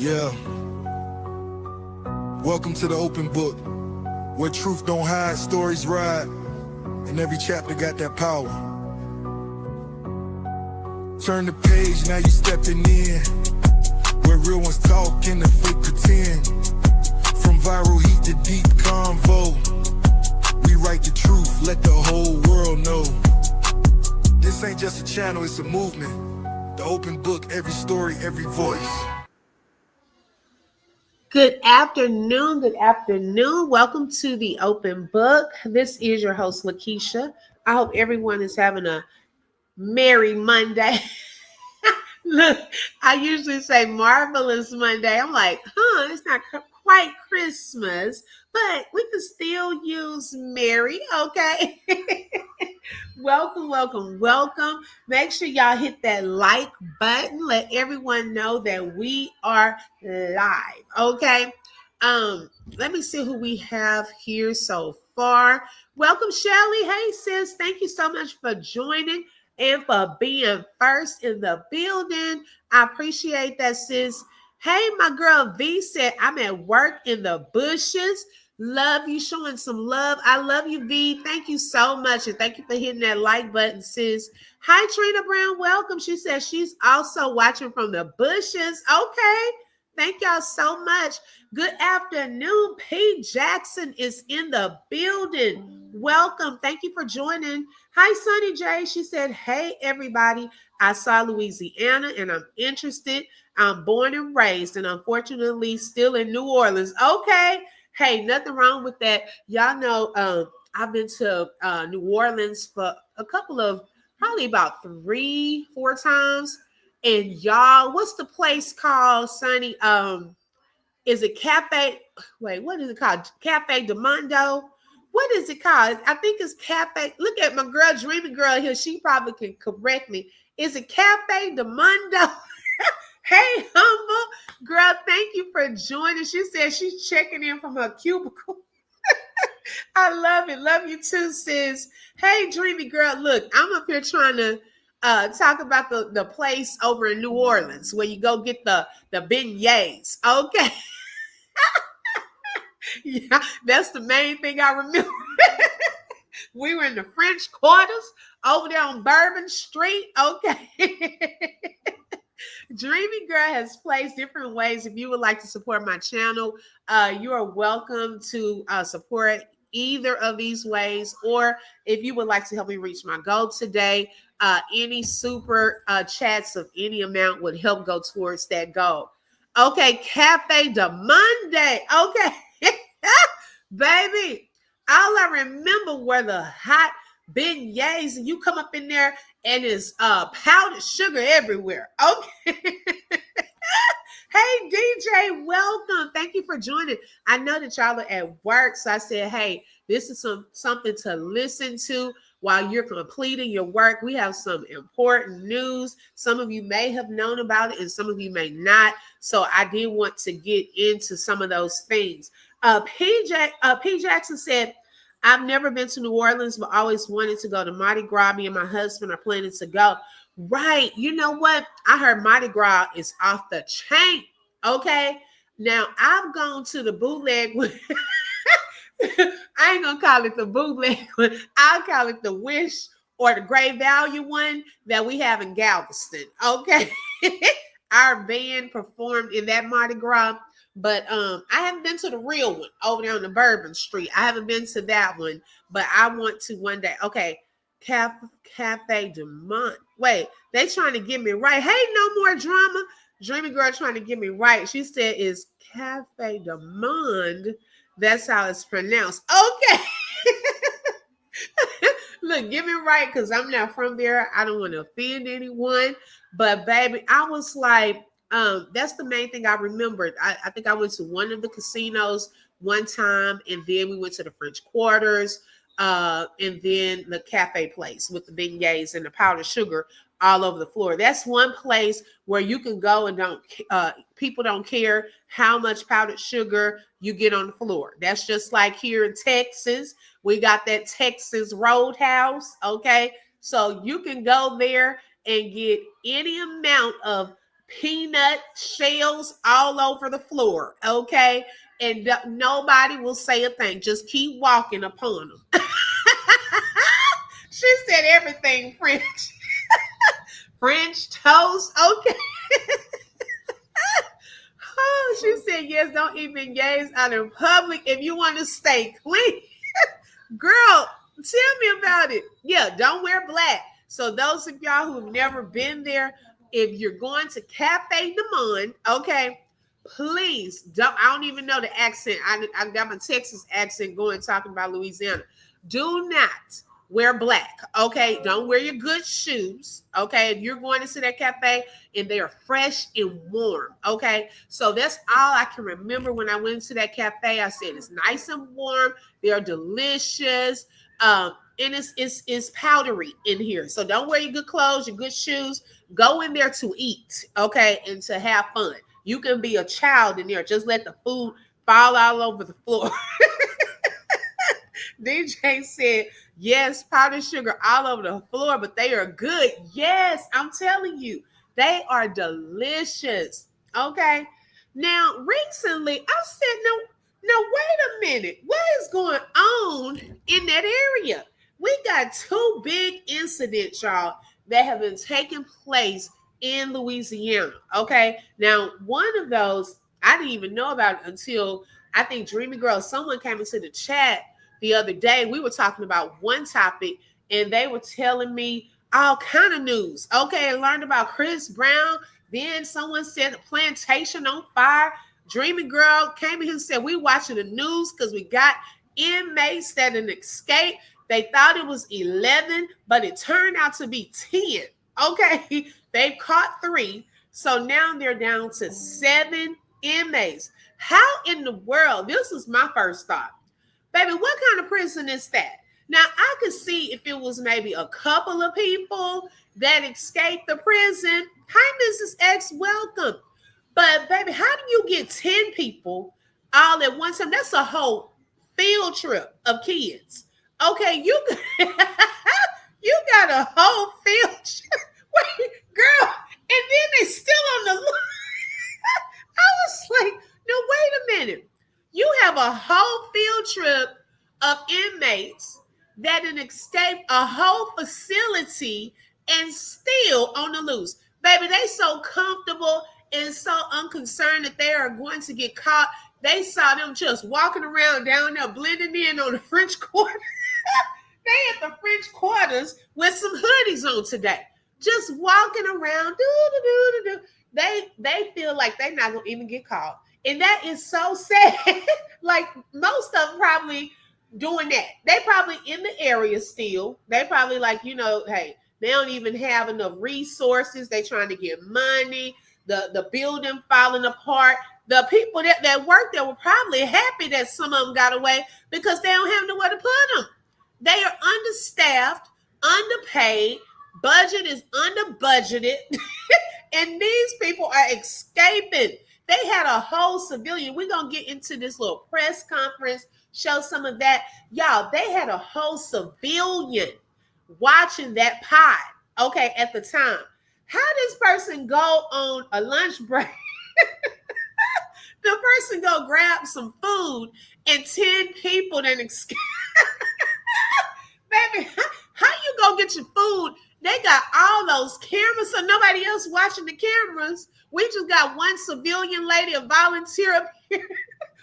Yeah. Welcome to the open book, where truth don't hide, stories ride, and every chapter got that power. Turn the page, now you stepping in, where real ones talk and the fake pretend. From viral heat to deep convo, we write the truth, let the whole world know. This ain't just a channel, it's a movement. The open book, every story, every voice. Good afternoon. Good afternoon. Welcome to the open book. This is your host, Lakeisha. I hope everyone is having a merry Monday. Look, I usually say marvelous Monday. I'm like, it's not quite Christmas, but we can still use merry, okay? Welcome, welcome, welcome. Make sure y'all hit that like button. Let everyone know that we are live, okay? Let me see who we have here so far. Welcome, Shelly. Hey, sis. Thank you so much for joining and for being first in the building. I appreciate that, sis. Hey, my girl V said, I'm at work in the bushes. Love you, showing some love. I love you, V. Thank you so much. And thank you for hitting that like button, sis. Hi, Trina Brown. Welcome. She says she's also watching from the bushes. Okay. Thank y'all so much. Good afternoon. P. Jackson is in the building. Welcome. Thank you for joining. Hi, Sunny J. She said, hey, everybody. I saw Louisiana and I'm interested. I'm born and raised and unfortunately still in New Orleans. Okay. Hey, nothing wrong with that. Y'all know I've been to New Orleans for a couple of, probably about 3-4 times. And y'all, what's the place called, Sonny? Is it Cafe? Wait, what is it called? Cafe de Mondo? What is it called? I think it's Cafe. Look at my girl, Dreamy Girl here. She probably can correct me. Is it Cafe de Mondo? Hey, humble girl, thank you for joining. She said she's checking in from her cubicle. I love it. Love you too, sis. Hey, Dreamy Girl, look, I'm up here trying to talk about the place over in New Orleans where you go get the beignets. Okay. Yeah, that's the main thing I remember. We were in the French Quarters over there on Bourbon Street. Okay. Dreamy Girl has placed different ways. If you would like to support my channel, you are welcome to support either of these ways. Or if you would like to help me reach my goal today, any super chats of any amount would help go towards that goal. Okay, Cafe de Monday. Okay. Baby, all I remember were the hot beignets, and you come up in there and it's powdered sugar everywhere. Okay. Hey, DJ, welcome. Thank you for joining. I know that y'all are at work, so I said, hey, this is something to listen to while you're completing your work. We have some important news. Some of you may have known about it, and some of you may not. So I did want to get into some of those things. P. Jackson said, I've never been to New Orleans, but always wanted to go to Mardi Gras. Me and my husband are planning to go. Right. You know what? I heard Mardi Gras is off the chain. Okay. Now, I've gone to the bootleg one. I ain't going to call it the bootleg one. I'll call it the Wish or the Great Value one that we have in Galveston. Okay. Our band performed in that Mardi Gras. But I haven't been to the real one over there on the Bourbon Street. I haven't been to that one, but I want to one day. Okay, Cafe de Monde. Wait, they trying to get me right. Hey, no more drama. Dreamy Girl trying to get me right. She said it's Cafe de Monde. That's how it's pronounced. Okay. Look, get me right because I'm not from there. I don't want to offend anyone. But baby, I was like, that's the main thing I remembered. I think I went to one of the casinos one time, and then we went to the French Quarters, and then the cafe place with the beignets and the powdered sugar all over the floor. That's one place where you can go and people don't care how much powdered sugar you get on the floor. That's just like here in Texas. We got that Texas Roadhouse. Okay. So you can go there and get any amount of peanut shells all over the floor, okay? And nobody will say a thing. Just keep walking upon them. She said everything French. French toast, okay. Oh, she said, yes, don't even gaze out in public if you want to stay clean. Girl, tell me about it. Yeah, don't wear black. So those of y'all who have never been there, if you're going to Cafe de Monde, okay, please don't. I don't even know the accent. I got my Texas accent going talking about Louisiana. Do not wear black. Okay, don't wear your good shoes. Okay, if you're going to that cafe and they are fresh and warm. Okay, so that's all I can remember when I went to that cafe. I said it's nice and warm. They're delicious. And it's powdery in here. So don't wear your good clothes, your good shoes. Go in there to eat, okay, and to have fun. You can be a child in there. Just let the food fall all over the floor. DJ said, yes, powdered sugar all over the floor, but they are good. Yes, I'm telling you, they are delicious. Okay. Now, recently, I said, no, wait a minute. What is going on in that area? We got two big incidents, y'all, that have been taking place in Louisiana. Okay. Now, one of those, I didn't even know about it until I think Dreamy Girl, someone came into the chat the other day. We were talking about one topic and they were telling me all kind of news. Okay, I learned about Chris Brown. Then someone said the plantation on fire. Dreamy Girl came in and said, we watching the news because we got inmates that an escape. They thought it was 11, but it turned out to be 10. Okay, they caught 3. So now they're down to 7 inmates. How in the world? This was my first thought. Baby, what kind of prison is that? Now, I could see if it was maybe a couple of people that escaped the prison. Hi, Mrs. X, welcome. But, baby, how do you get 10 people all at one time? That's a whole field trip of kids. Okay, you got a whole field trip. Wait, girl, and then they still on the I was like, no, wait a minute. You have a whole field trip of inmates that had escaped a whole facility and still on the loose. Baby, they so comfortable and so unconcerned that they are going to get caught. They saw them just walking around down there, blending in on the French Quarter. They at the French Quarters with some hoodies on today. Just walking around. They feel like they're not going to even get caught. And that is so sad. Like most of them probably doing that. They probably in the area still. They probably like, hey, they don't even have enough resources. They trying to get money. The building falling apart. The people that work there were probably happy that some of them got away because they don't have nowhere to put them. They are understaffed, underpaid. Budget is under budgeted. And these people are escaping. They had a whole civilian. We're going to get into this little press conference, show some of that. Y'all, they had a whole civilian watching that pod, okay, at the time. How does person go on a lunch break? The person go grab some food and 10 people then escape. Baby, how you go get your food? They got all those cameras, so nobody else watching the cameras. We just got one civilian lady, a volunteer up here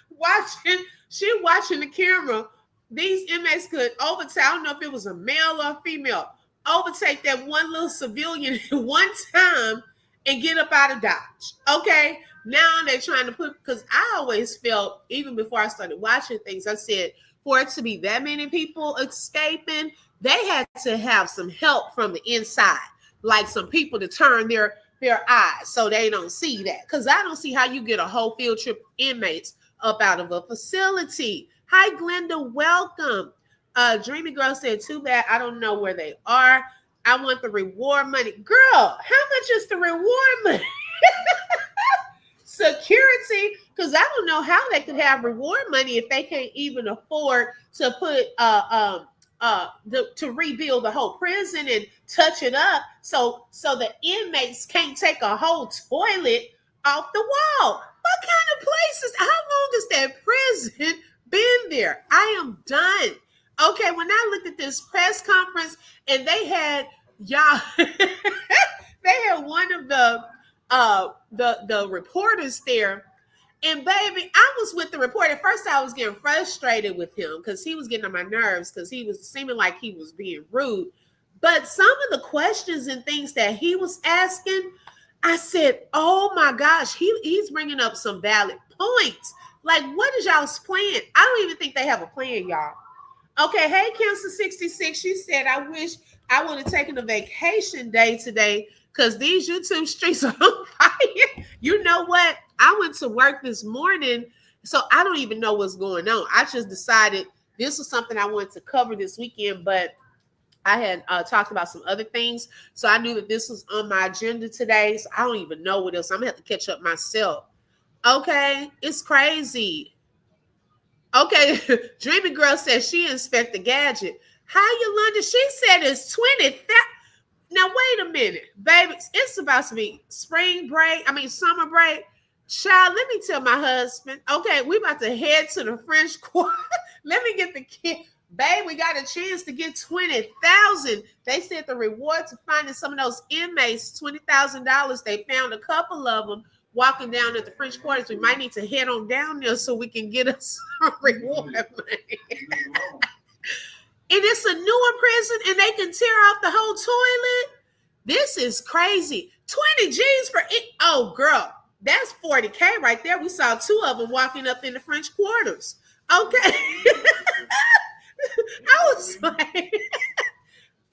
watching. She watching the camera. These inmates could overtake, I don't know if it was a male or a female, overtake that one little civilian at one time and get up out of Dodge. Okay, now they're trying to put, because I always felt, even before I started watching things, I said, for it to be that many people escaping, they had to have some help from the inside, like some people to turn their eyes so they don't see that. Because I don't see how you get a whole field trip of inmates up out of a facility. Hi, Glenda, welcome. Dreamy Girl said, too bad I don't know where they are. I want the reward money. Girl, how much is the reward money? Security, because I don't know how they could have reward money if they can't even afford to put to rebuild the whole prison and touch it up so the inmates can't take a whole toilet off the wall. What kind of places? How long has that prison been there? I am done. Okay, when I looked at this press conference and they had y'all, they had one of the reporters there. And baby, I was with the reporter. At first, I was getting frustrated with him because he was getting on my nerves because he was seeming like he was being rude. But some of the questions and things that he was asking, I said, "Oh my gosh, he's bringing up some valid points. Like, what is y'all's plan? I don't even think they have a plan, y'all." Okay, hey, Cancer 66, she said, "I wish I would have taken a vacation day today because these YouTube streets are on fire." You know what? I went to work this morning, so I don't even know what's going on. I just decided this was something I wanted to cover this weekend, but I had talked about some other things, so I knew that this was on my agenda today, so I don't even know what else. I'm going to have to catch up myself. Okay, it's crazy. Okay, Dreamy Girl says she inspect the gadget. How Yolanda? She said it's 20,000. Now wait a minute, baby. It's about to be summer break. Child, let me tell my husband. Okay, we about to head to the French Quarter. Let me get the kid. Babe, we got a chance to get 20,000. They said the reward to finding some of those inmates, $20,000. They found a couple of them walking down at the French Quarters. We might need to head on down there so we can get us some reward money. And it's a newer prison and they can tear off the whole toilet. This is crazy. 20 G's for it. Oh, girl, that's 40K right there. We saw two of them walking up in the French Quarters. Okay. I was like, hey,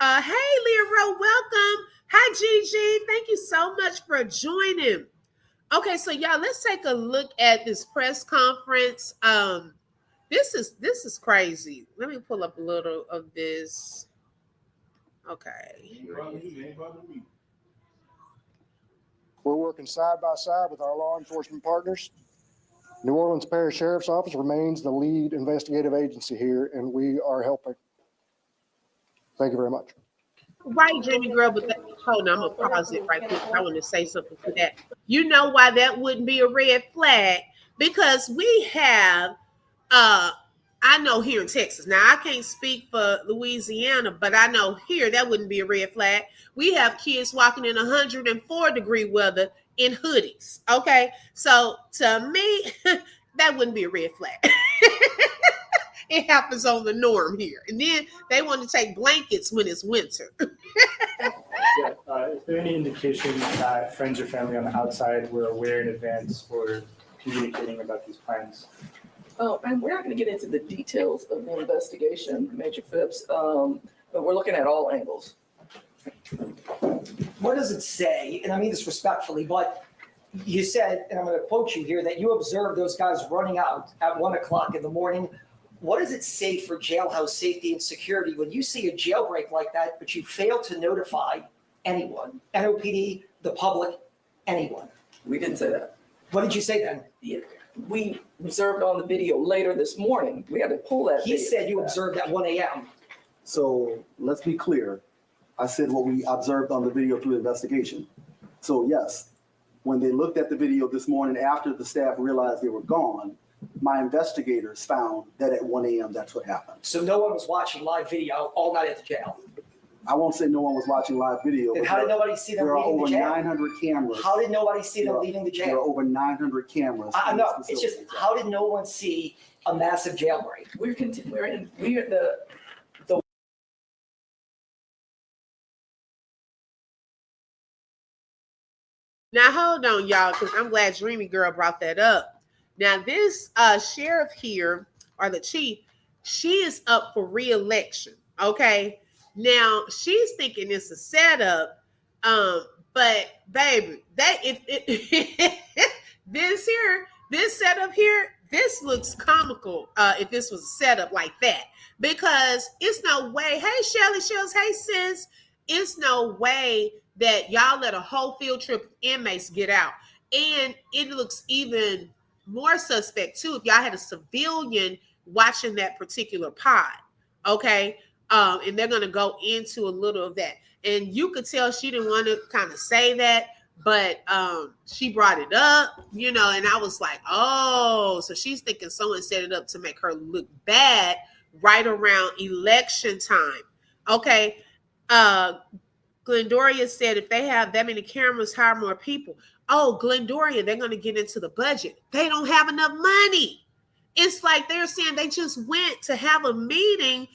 Leroy, welcome. Hi, Gigi. Thank you so much for joining. Okay, so y'all, let's take a look at this press conference. This is crazy. Let me pull up a little of this. Okay. We're working side by side with our law enforcement partners. New Orleans Parish Sheriff's Office remains the lead investigative agency here, and we are helping. Thank you very much. Right, Jimmy Girl, but hold on, I'm going to pause it right quick. I want to say something to that. You know why that wouldn't be a red flag? Because we have, I know here in Texas, now I can't speak for Louisiana, but I know here that wouldn't be a red flag. We have kids walking in 104-degree weather in hoodies, okay? So to me, that wouldn't be a red flag. It happens on the norm here. And then they want to take blankets when it's winter. Is there any indication that friends or family on the outside were aware in advance or communicating about these plans? Oh, and we're not going to get into the details of the investigation, Major Phipps, but we're looking at all angles. What does it say? And I mean this respectfully, but you said, and I'm going to quote you here, that you observed those guys running out at 1 o'clock in the morning. What does it say for jailhouse safety and security when you see a jailbreak like that, but you fail to notify anyone, NOPD, the public, anyone? We didn't say that. What did you say then? Yeah. We observed on the video later this morning. We had to pull that He video said you back. observed at 1 a.m. So let's be clear. I said what we observed on the video through the investigation. So yes, when they looked at the video this morning after the staff realized they were gone, my investigators found that at 1 a.m. that's what happened. So no one was watching live video all night at the jail. I won't say no one was watching live video. Then how did nobody see them there are leaving over the jail? 900 cameras. How did nobody see them leaving the There are jail? over 900 cameras. I in know. this It's just, facility. how did no one see a massive jailbreak? We're the Now, hold on, y'all, because I'm glad Dreamy Girl brought that up. Now, this sheriff here, or the chief, she is up for re-election, okay? Now, she's thinking it's a setup, but baby, this setup here, this looks comical if this was a setup like that, because it's no way. Hey, Shelly Shields, hey, sis, it's no way that y'all let a whole field trip of inmates get out. And it looks even more suspect too if y'all had a civilian watching that particular pod. Okay. And they're going to go into a little of that. And you could tell she didn't want to kind of say that, but she brought it up, you know, and I was like, oh, so she's thinking someone set it up to make her look bad right around election time. Okay. Glendoria said if they have that many cameras, hire more people. Oh, Glendoria, they're going to get into the budget. They don't have enough money. It's like they're saying they just went to have a meeting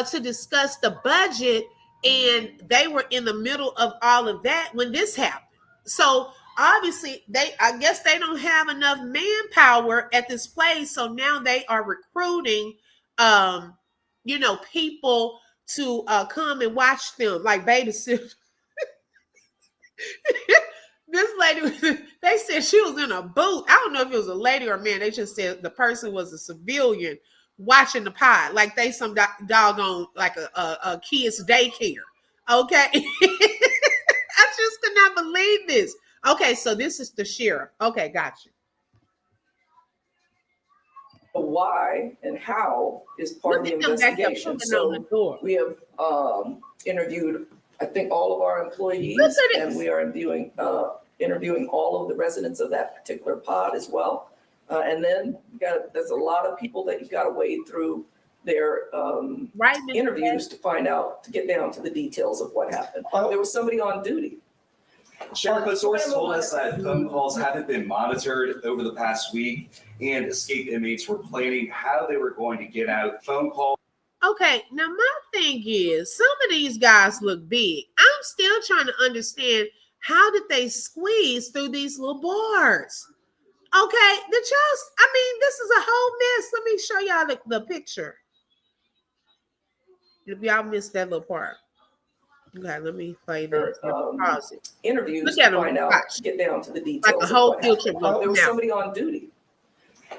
to discuss the budget, and they were in the middle of all of that when this happened. So obviously, I guess they don't have enough manpower at this place. So now they are recruiting, people to come and watch them like babysitters. This lady, they said she was in a booth. I don't know if it was a lady or a man. They just said the person was a civilian watching the pod, like they some doggone like a kid's daycare. Okay, I just could not believe this. Okay, so this is the sheriff. Okay, gotcha. Why and how is part of the investigation. So we have interviewed, I think, all of our employees, and we are interviewing all of the residents of that particular pod as well. And then there's a lot of people that you've got to wade through their interviews to find out, to get down to the details of what happened. There was somebody on duty. Sheriff, a source told us that phone calls haven't been monitored over the past week, and escaped inmates were planning how they were going to get out. Phone calls. Okay, now my thing is, some of these guys look big. I'm still trying to understand, how did they squeeze through these little bars? Okay, this is a whole mess. Let me show y'all the picture. If y'all missed that little part. Okay, let me play this. Pause it. Interviews to find out, get down to the details. Like a whole future. There was somebody on duty.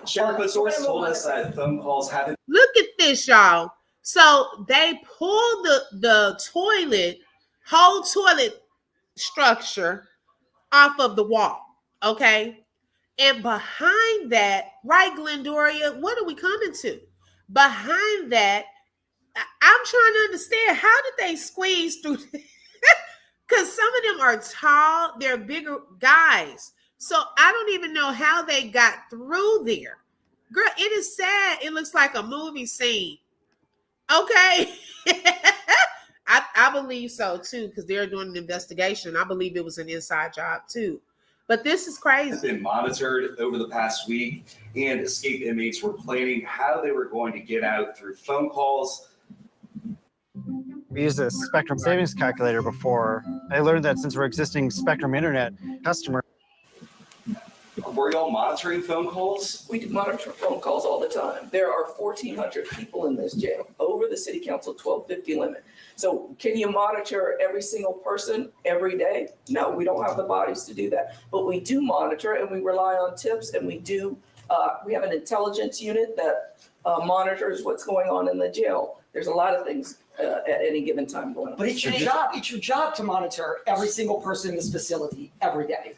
Sheriff, a source told us that phone calls haven't. Look at this, y'all. So they pulled the whole toilet structure off of the wall. Okay. And behind that, right, Glendoria, what are we coming to? Behind that, I'm trying to understand, how did they squeeze through? Because some of them are tall, they're bigger guys. So I don't even know how they got through there. Girl, it is sad. It looks like a movie scene. Okay. I believe so too, because they're doing an investigation. I believe it was an inside job too. But this is crazy. Been monitored over the past week, and escaped inmates were planning how they were going to get out through phone calls. We used a Spectrum savings calculator before. I learned that since we're existing Spectrum Internet customers. Were y'all monitoring phone calls? We monitor phone calls all the time. There are 1,400 people in this jail, over the city council 1250 limit. So can you monitor every single person every day? No, we don't have the bodies to do that. But we do monitor, and we rely on tips, and we have an intelligence unit that monitors what's going on in the jail. There's a lot of things at any given time going on. But it's your job. It's your job to monitor every single person in this facility every day.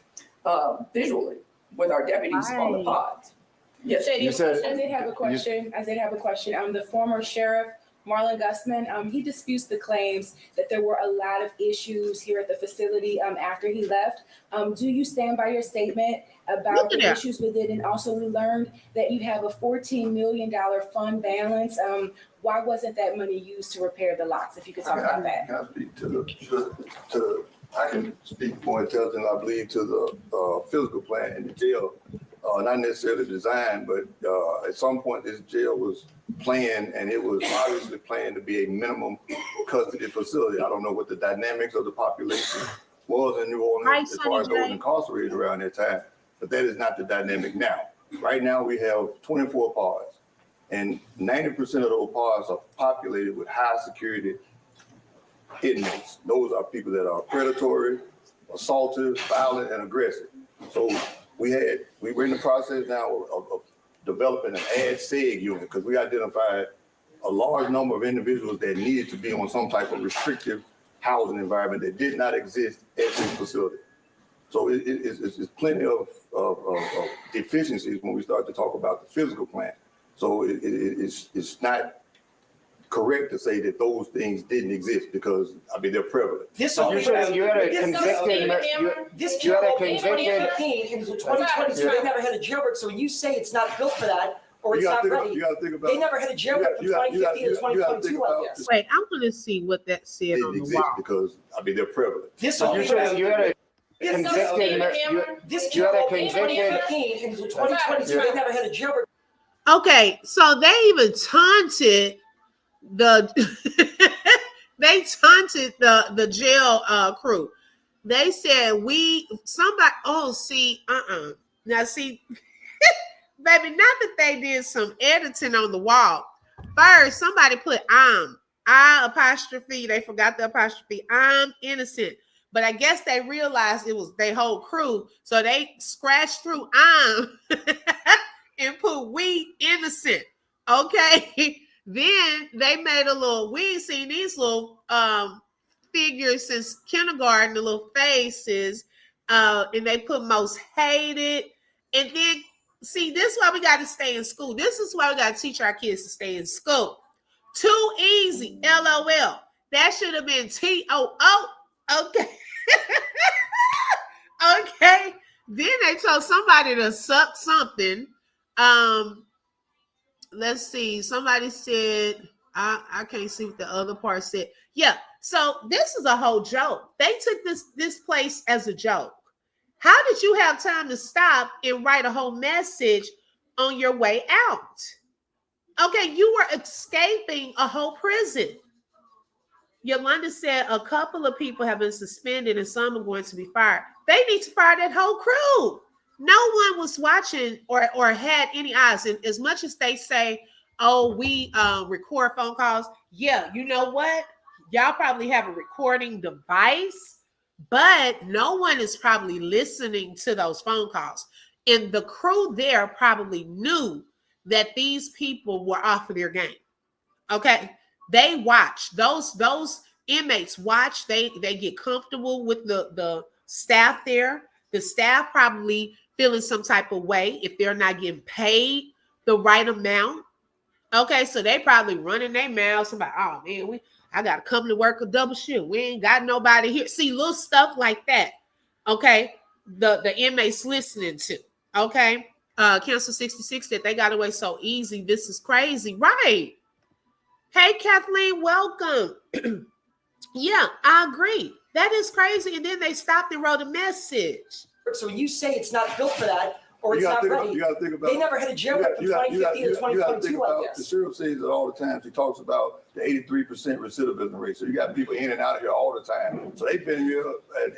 Visually, with our deputies on the pods. Yes. I did have a question. The former sheriff, Marlon Gusman, he disputes the claims that there were a lot of issues here at the facility after he left. Do you stand by your statement about the issues with it? And also, we learned that you have a $14 million fund balance. Why wasn't that money used to repair the locks? If you could talk about that. I can speak more intelligent, I believe, to the physical plan in the jail. Not necessarily design, but at some point this jail was planned, and it was obviously planned to be a minimum custody facility. I don't know what the dynamics of the population was in New Orleans as far as those incarcerated around that time, but that is not the dynamic now. Right now we have 24 pods, and 90% of those pods are populated with high security inmates. Those are people that are predatory, assaultive, violent, and aggressive. So we're in the process now of developing an ad-seg unit, because we identified a large number of individuals that needed to be on some type of restrictive housing environment that did not exist at this facility. So it's plenty of deficiencies when we start to talk about the physical plan. So it's not correct to say that those things didn't exist because, I mean, they're prevalent. This So only you had a this you had a jail opened in convicted- 2015 into 2022. They never had a jailbreak. So when you say it's not built for that or it's not ready, You gotta think about. they never had a jailbreak from 2015 to 2022 like this. Wait, I want to see what that said on Didn't the exist wall. because, I mean, they're prevalent. This So only you had a this convicted. jail You had a opened in convicted. 2015 into 2022. They never had a jailbreak. Okay, so they even taunted the they taunted the jail crew. They said now see baby, not that they did some editing on the wall. First, somebody put I apostrophe, they forgot the apostrophe. I'm innocent. But I guess they realized it was their whole crew. So they scratched through and put we innocent. Okay. Then they made a little, we ain't seen these little figures since kindergarten, the little faces. And they put most hated. And then see, this is why we got to stay in school. This is why we got to teach our kids to stay in school. Too easy, LOL. That should have been TOO. Okay. Okay. Then they told somebody to suck something. Let's see. Somebody said, I can't see what the other part said. Yeah. So this is a whole joke. They took this place as a joke. How did you have time to stop and write a whole message on your way out? Okay, you were escaping a whole prison. Yolanda said a couple of people have been suspended and some are going to be fired. They need to fire that whole crew. No one was watching or had any eyes. And as much as they say, oh, we record phone calls. Yeah, you know what? Y'all probably have a recording device, but no one is probably listening to those phone calls. And the crew there probably knew that these people were off of their game. Okay. They watch. Those inmates watch. They get comfortable with the staff there. The staff probably feeling some type of way if they're not getting paid the right amount. Okay, so they probably running their mouths about, oh man, I gotta come to work a double shift. We ain't got nobody here. See, little stuff like that. Okay, the inmates listening to. Okay, Council 66 that they got away so easy. This is crazy, right? Hey, Kathleen, welcome. Yeah, I agree. That is crazy. And then they stopped and wrote a message. So when you say it's not built for that or it's not ready, you got to think about. They never had a jailbreak from 2015 to 2022 like this. The sheriff says it all the time. He talks about the 83% recidivism rate. So you got people in and out of here all the time. So they've been here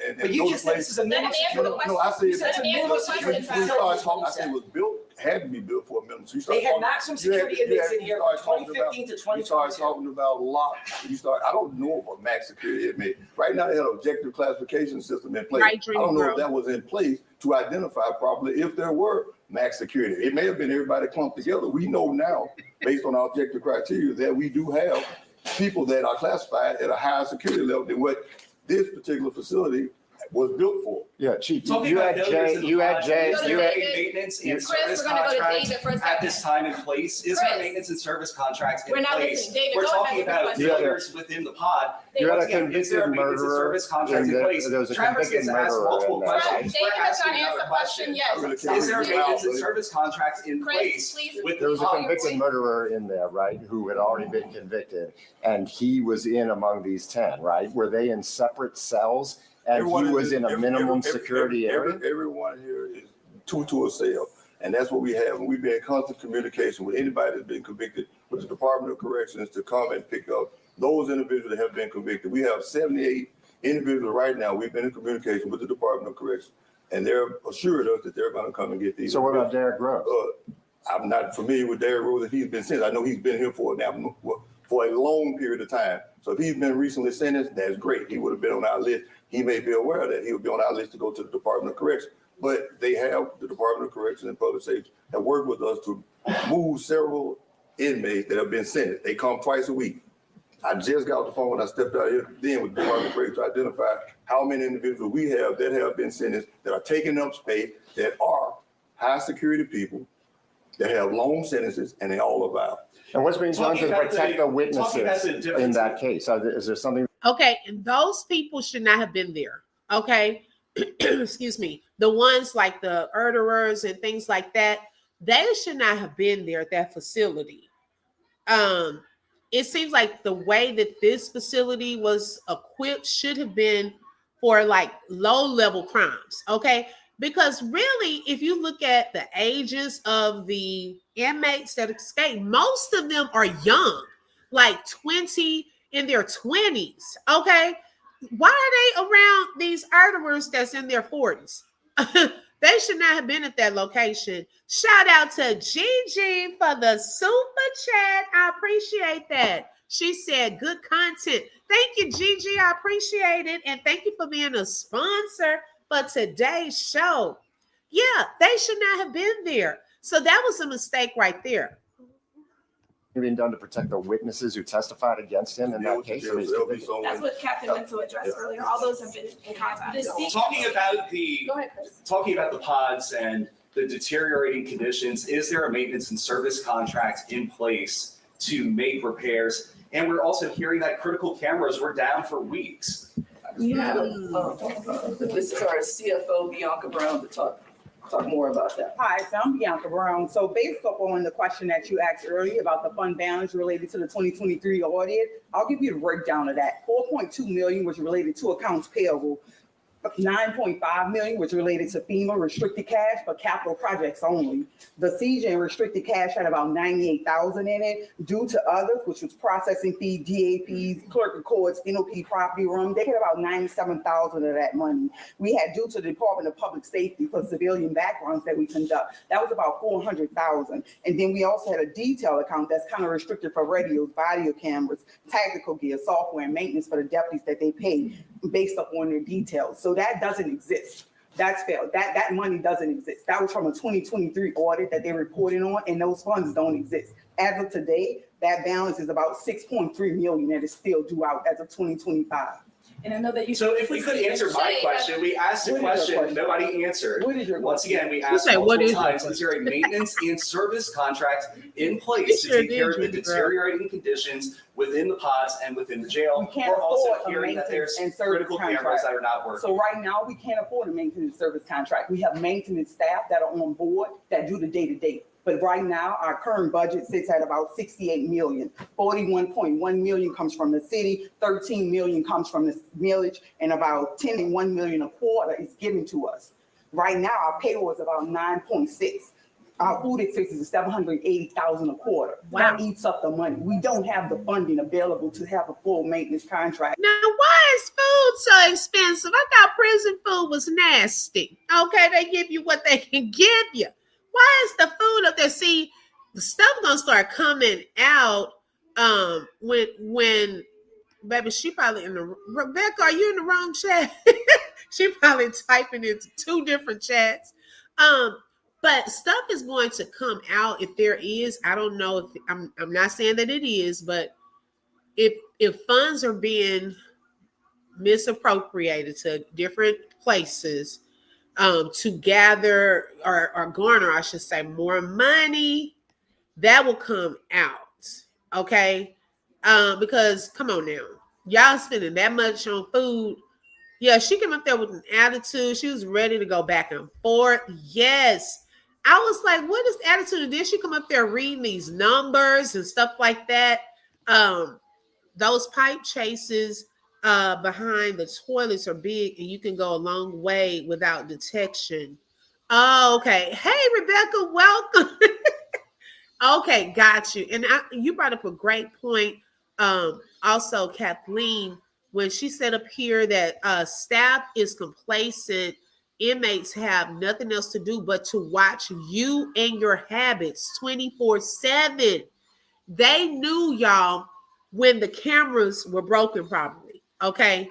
and but you just said this is a minimum security. No, I said it's a minimum security facility. I said it was built, had to be built for a minimum. So they had maximum security inmates in here from 2015 to 2022. You start talking about locks. I don't know of a max security inmate. Right now they have an objective classification system in place. I don't know if that was in place to identify properly if there were max security. It may have been everybody clumped together. We know now, based on our objective criteria, that we do have people that are classified at a higher security level than what this particular facility was built for. Yeah, Chief. Talking about maintenance and service contracts at this time in place. Is there maintenance and service contracts in place? We're talking about failures within the pod. You had a convicted murderer. There was a convicted murderer. David has not answered the question yet. Is there maintenance and service contracts in place? There was a convicted murderer in there, right, who had already been convicted, and he was in among these 10, right? Were they in separate cells? And he was in a minimum security area? Everyone here is two to a cell. And that's what we have. And we've been in constant communication with anybody that's been convicted with the Department of Corrections to come and pick up those individuals that have been convicted. We have 78 individuals right now. We've been in communication with the Department of Corrections. And they're assured us that they're going to come and get these. So what about Derrick Rose? I'm not familiar with Derrick Rose if he's been sentenced. I know he's been here for a long period of time. So if he's been recently sentenced, that's great. He would have been on our list. He may be aware of that. He would be on our list to go to the Department of Corrections. But they have, the Department of Corrections and Public Safety have worked with us to move several inmates that have been sentenced. They come twice a week. I just got off the phone when I stepped out here then with the Department of Corrections to identify how many individuals we have that have been sentenced, that are taking up space, that are high security people, that have long sentences, and they all are violent. And what's being done to protect the witnesses in that case? Is there something? Okay, and those people should not have been there. Okay, excuse me. The ones like the murderers and things like that, they should not have been there at that facility. It seems like the way that this facility was equipped should have been for like low level crimes. Okay, because really, if you look at the ages of the inmates that escaped, most of them are young, like 20 in their 20s. Okay, why are they around these murderers that's in their 40s? They should not have been at that location. Shout out to Gigi for the super chat. I appreciate that. She said good content. Thank you, Gigi. I appreciate it. And thank you for being a sponsor for today's show. Yeah, they should not have been there. So that was a mistake right there. Being done to protect the witnesses who testified against him in that case? That's what Captain meant to address earlier. All those have been in contact. Talking about the pods and the deteriorating conditions, is there a maintenance and service contract in place to make repairs? And we're also hearing that critical cameras were down for weeks. We have, this is our CFO, Bianca Brown, to talk more about that. Hi, so I'm Bianca Brown. So based upon the question that you asked earlier about the fund balance related to the 2023 audit, I'll give you the breakdown of that. 4.2 million was related to accounts payable. 9.5 million was related to FEMA restricted cash for capital projects only. The CJ restricted cash had about 98,000 in it. Due to others, which was processing fee, DAPs, clerk records, NOP property room, they had about 97,000 of that money. We had due to the Department of Public Safety for civilian backgrounds that we conduct. That was about 400,000. And then we also had a detail account that's kind of restricted for radios, video cameras, tactical gear, software, and maintenance for the deputies that they pay based upon their details. So that doesn't exist. That's failed. That money doesn't exist. That was from a 2023 audit that they reported on, and those funds don't exist. As of today, that balance is about 6.3 million that is still due out as of 2025. And I know that you. So if we could answer my question, we asked a question, nobody answered. What is your Once again, we asked multiple times, is there a maintenance and service contract in place to take care of the deteriorating conditions within the pods and within the jail? We're also hearing that there's critical cameras that are not working. So right now, we can't afford a maintenance service contract. We have maintenance staff that are on board that do the day-to-day. But right now, our current budget sits at about 68 million. 41.1 million comes from the city, 13 million comes from the millage, and about 10.1 million a quarter is given to us. Right now, our payroll is about 9.6. Our food expenses is 780,000 a quarter. Wow. That eats up the money. We don't have the funding available to have a full maintenance contract. Now, why is food so expensive? I thought prison food was nasty. Okay, they give you what they can give you. Why is the food up there? See, the stuff gonna start coming out when baby, she probably in the Rebecca, are you in the wrong chat? She probably typing into two different chats. But stuff is going to come out if there is. I don't know if I'm not saying that it is, but if funds are being misappropriated to different places to gather or garner, I should say, more money, that will come out. Okay. Because come on now, y'all spending that much on food. Yeah, she came up there with an attitude. She was ready to go back and forth. Yes. I was like, what is the attitude? And then she come up there reading these numbers and stuff like that. Those pipe chases behind the toilets are big, and you can go a long way without detection. Oh, okay. Hey, Rebecca, welcome. Okay, got you. And you brought up a great point. Also, Kathleen, when she said up here that staff is complacent, inmates have nothing else to do but to watch you and your habits 24/7. They knew, y'all, when the cameras were broken properly. Okay.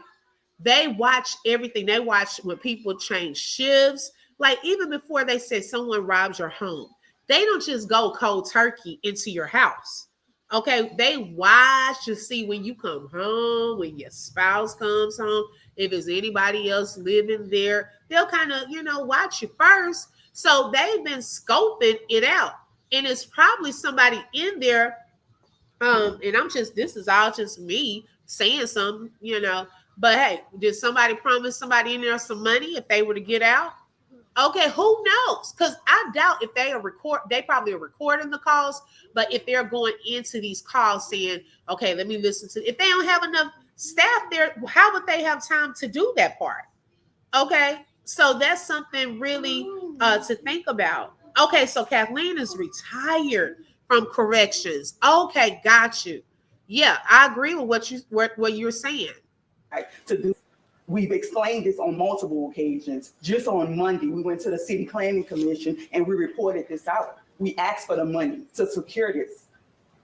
They watch everything. They watch when people change shifts. Like even before they said someone robs your home, they don't just go cold turkey into your house. Okay. They watch to see when you come home, when your spouse comes home, if there's anybody else living there, they'll kind of, watch you first. So they've been scoping it out. And it's probably somebody in there And this is all just me saying something, But hey, did somebody promise somebody in there some money if they were to get out? Okay, who knows? Because I doubt if they probably are recording the calls, but if they're going into these calls saying, okay, let me listen to, if they don't have enough staff there, how would they have time to do that part? Okay, so that's something really to think about. Okay, so Kathleen is retired from corrections. Okay, got you. Yeah, I agree with what you're saying. To do. We've explained this on multiple occasions. Just on Monday, we went to the City Planning Commission and we reported this out. We asked for the money to secure this.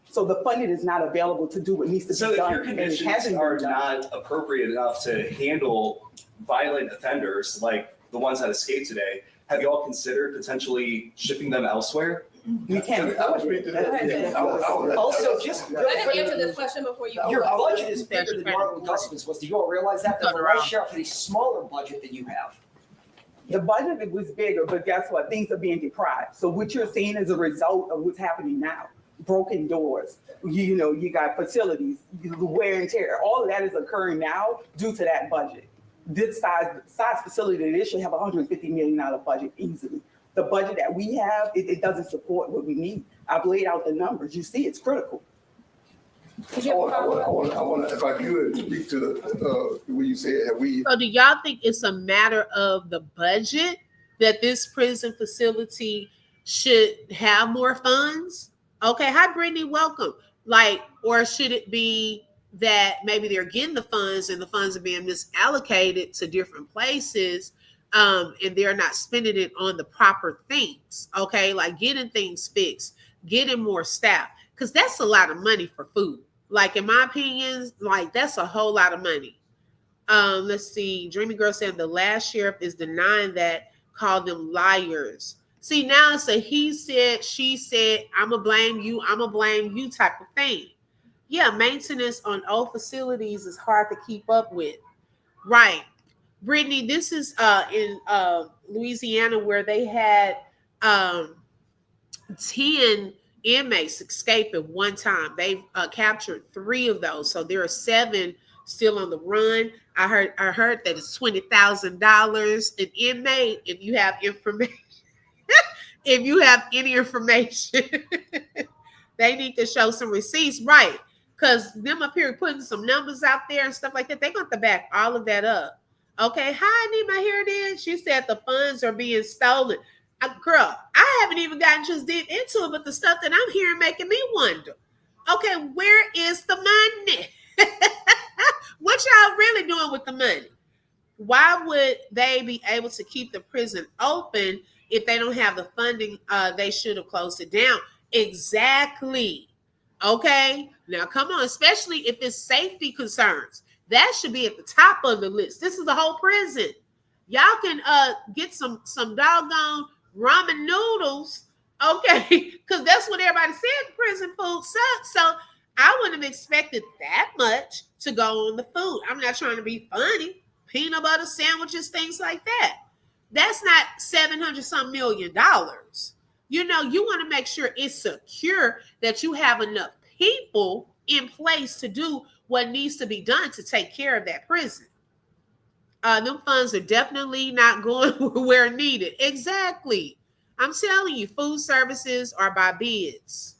So the funding is not available to do what needs to be done. So if your conditions are not appropriate enough to handle violent offenders like the ones that escaped today, have you all considered potentially shipping them elsewhere? We can't. Also, just let him answer this question before you. Your budget is bigger than Marlon Gusman's was. Do you all realize that? The Vice Sheriff had a smaller budget than you have. The budget was bigger, but guess what? Things are being deprived. So what you're seeing is a result of what's happening now. Broken doors. You got facilities, the wear and tear. All of that is occurring now due to that budget. This size facility, they should have a $150 million budget easily. The budget that we have, it doesn't support what we need. I've laid out the numbers. You see, it's critical. I want to, if I could, speak to the what you said. So, do y'all think it's a matter of the budget that this prison facility should have more funds? Okay, hi Brittany, welcome. Or should it be that maybe they're getting the funds and the funds are being misallocated to different places? And they're not spending it on the proper things, okay? Like getting things fixed, getting more staff, because that's a lot of money for food. In my opinion, that's a whole lot of money. Let's see. Dreamy Girl said the last sheriff is denying that, called them liars. See, now it's a he said, she said, I'm going to blame you type of thing. Yeah, maintenance on old facilities is hard to keep up with. Right. Brittany, this is in Louisiana where they had 10 inmates escape at one time. They've captured 3 of those. So there are 7 still on the run. I heard that it's $20,000 an inmate if you have information. If you have any information, they need to show some receipts, right? Because them up here putting some numbers out there and stuff like that, they're going to back all of that up. Okay, hi, I need my hair did. She said the funds are being stolen. Girl, I haven't even gotten just deep into it, but the stuff that I'm hearing making me wonder. Okay, where is the money? What y'all really doing with the money? Why would they be able to keep the prison open if they don't have the funding? They should have closed it down. Exactly. Okay, now come on, especially if it's safety concerns. That should be at the top of the list. This is the whole prison. Y'all can get some doggone ramen noodles, okay? Because that's what everybody said prison food sucks. So I wouldn't have expected that much to go on the food. I'm not trying to be funny. Peanut butter sandwiches, things like that. That's not $700-some million. You want to make sure it's secure, that you have enough people in place to do what needs to be done to take care of that prison. Them funds are definitely not going where needed. Exactly. I'm telling you, food services are by bids.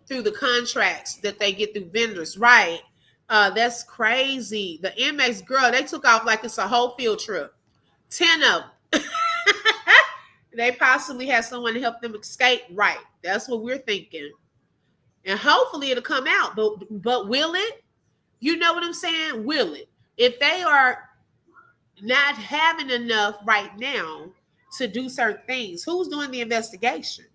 Through the contracts that they get through vendors, right? That's crazy. The inmates, girl, they took off like it's a whole field trip. 10 of them. They possibly had someone to help them escape, right? That's what we're thinking. And hopefully it'll come out, but will it? You know what I'm saying? Will it? If they are not having enough right now to do certain things, who's doing the investigation?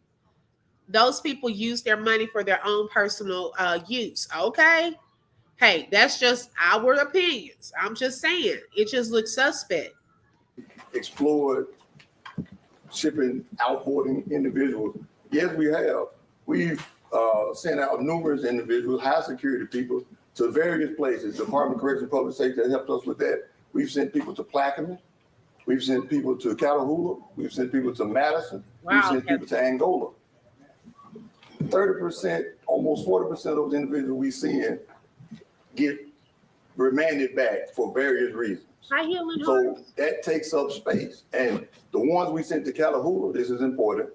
Those people use their money for their own personal use. Okay. Hey, that's just our opinions. I'm just saying, it just looks suspect. Explored shipping, outboarding individuals. Yes, we have. We've sent out numerous individuals, high security people, to various places. Department of Corrections and Public Safety has helped us with that. We've sent people to Plaquemine. We've sent people to Catahoula. We've sent people to Madison. Wow, we've sent people to Angola. 30%, almost 40% of those individuals we seeing get remanded back for various reasons. So that takes up space. And the ones we sent to Callahoola, this is important,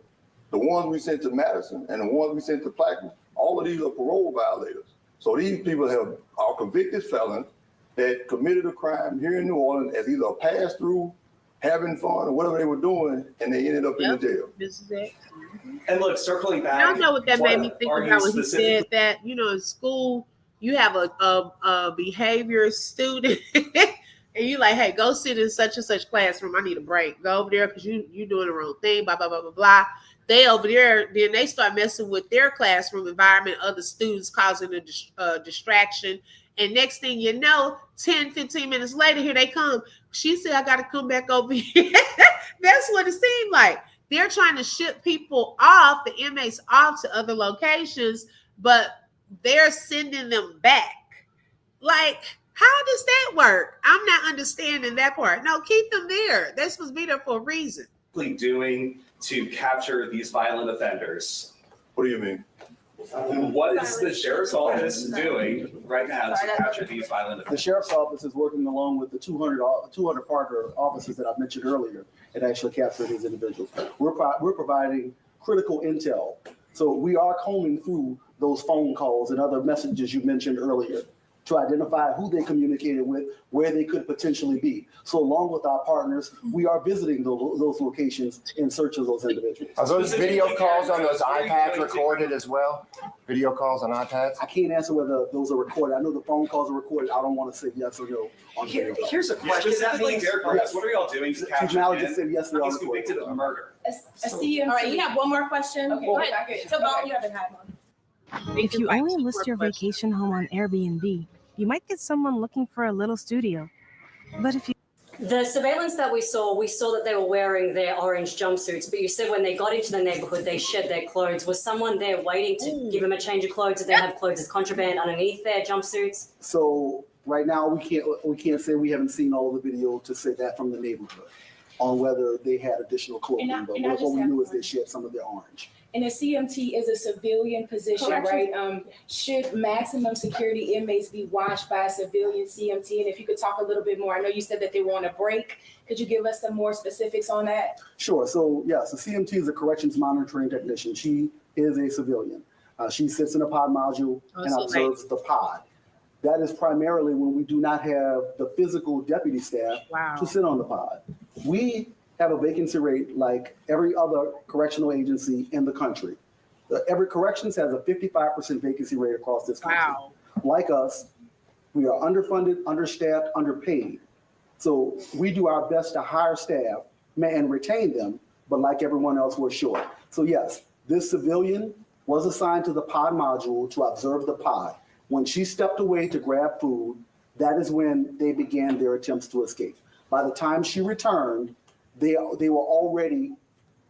the ones we sent to Madison and the ones we sent to Plaquemine, all of these are parole violators. So these people are convicted felons that committed a crime here in New Orleans as either a pass-through, having fun, or whatever they were doing, and they ended up in the jail. This is it. And look, circling back. Y'all know what that made me think about when he said that. You know, in school, you have a behavior student, and you like, hey, go sit in such and such classroom. I need a break. Go over there because you doing the wrong thing. Blah blah blah blah blah. They over there, then they start messing with their classroom environment, other students causing a distraction. And next thing you know, 10, 15 minutes later, here they come. She said, I got to come back over here. That's what it seemed like. They're trying to ship people off, the inmates off to other locations, but they're sending them back. Like, how does that work? I'm not understanding that part. No, keep them there. They're supposed to be there for a reason. Doing to capture these violent offenders? What do you mean? What is the sheriff's office doing right now to capture these violent offenders? The sheriff's office is working along with the 200 partner officers that I mentioned earlier and actually capture these individuals. We're providing critical intel. So we are combing through those phone calls and other messages you mentioned earlier to identify who they communicated with, where they could potentially be. So along with our partners, we are visiting those locations in search of those individuals. Are those video calls on those iPads recorded as well? Video calls on iPads? I can't answer whether those are recorded. I know the phone calls are recorded. I don't want to say yes or no. Here's a question. Specifically, Derek Rose, what are y'all doing to capture him? Just said yes, He's convicted of murder. All right, you have one more question. Okay, go ahead. So you haven't had one. If you only list your vacation home on Airbnb, you might get someone looking for a little studio. But if you The surveillance that we saw that they were wearing their orange jumpsuits, but you said when they got into the neighborhood, they shed their clothes. Was someone there waiting to give them a change of clothes? Did they have clothes as contraband underneath their jumpsuits? So right now we can't say we haven't seen all the video to say that from the neighborhood on whether they had additional clothing, but what we knew is they shed some of their orange. And a CMT is a civilian position, right? Should maximum security inmates be watched by a civilian CMT? And if you could talk a little bit more, I know you said that they were on a break. Could you give us some more specifics on that? Sure. So yes, the CMT is a corrections monitoring technician. She is a civilian. She sits in a pod module and observes the pod. That is primarily when we do not have the physical deputy staff to sit on the pod. We have a vacancy rate like every other correctional agency in the country. Every corrections has a 55% vacancy rate across this country. Wow. Like us, we are underfunded, understaffed, underpaid. So we do our best to hire staff and retain them, but like everyone else, we're short. So yes, this civilian was assigned to the pod module to observe the pod. When she stepped away to grab food, that is when they began their attempts to escape. By the time she returned, they were already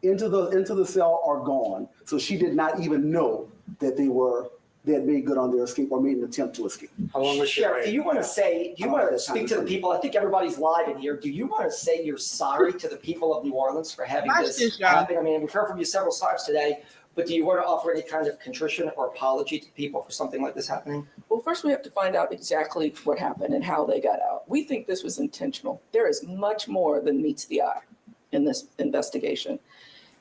into the cell or gone. So she did not even know that they had made good on their escape or made an attempt to escape. How long was Sheriff, do you want to speak to the people? I think everybody's live in here. Do you want to say you're sorry to the people of New Orleans for having this happen? I mean, we've heard from you several times today, but do you want to offer any kind of contrition or apology to people for something like this happening? Well, first we have to find out exactly what happened and how they got out. We think this was intentional. There is much more than meets the eye in this investigation.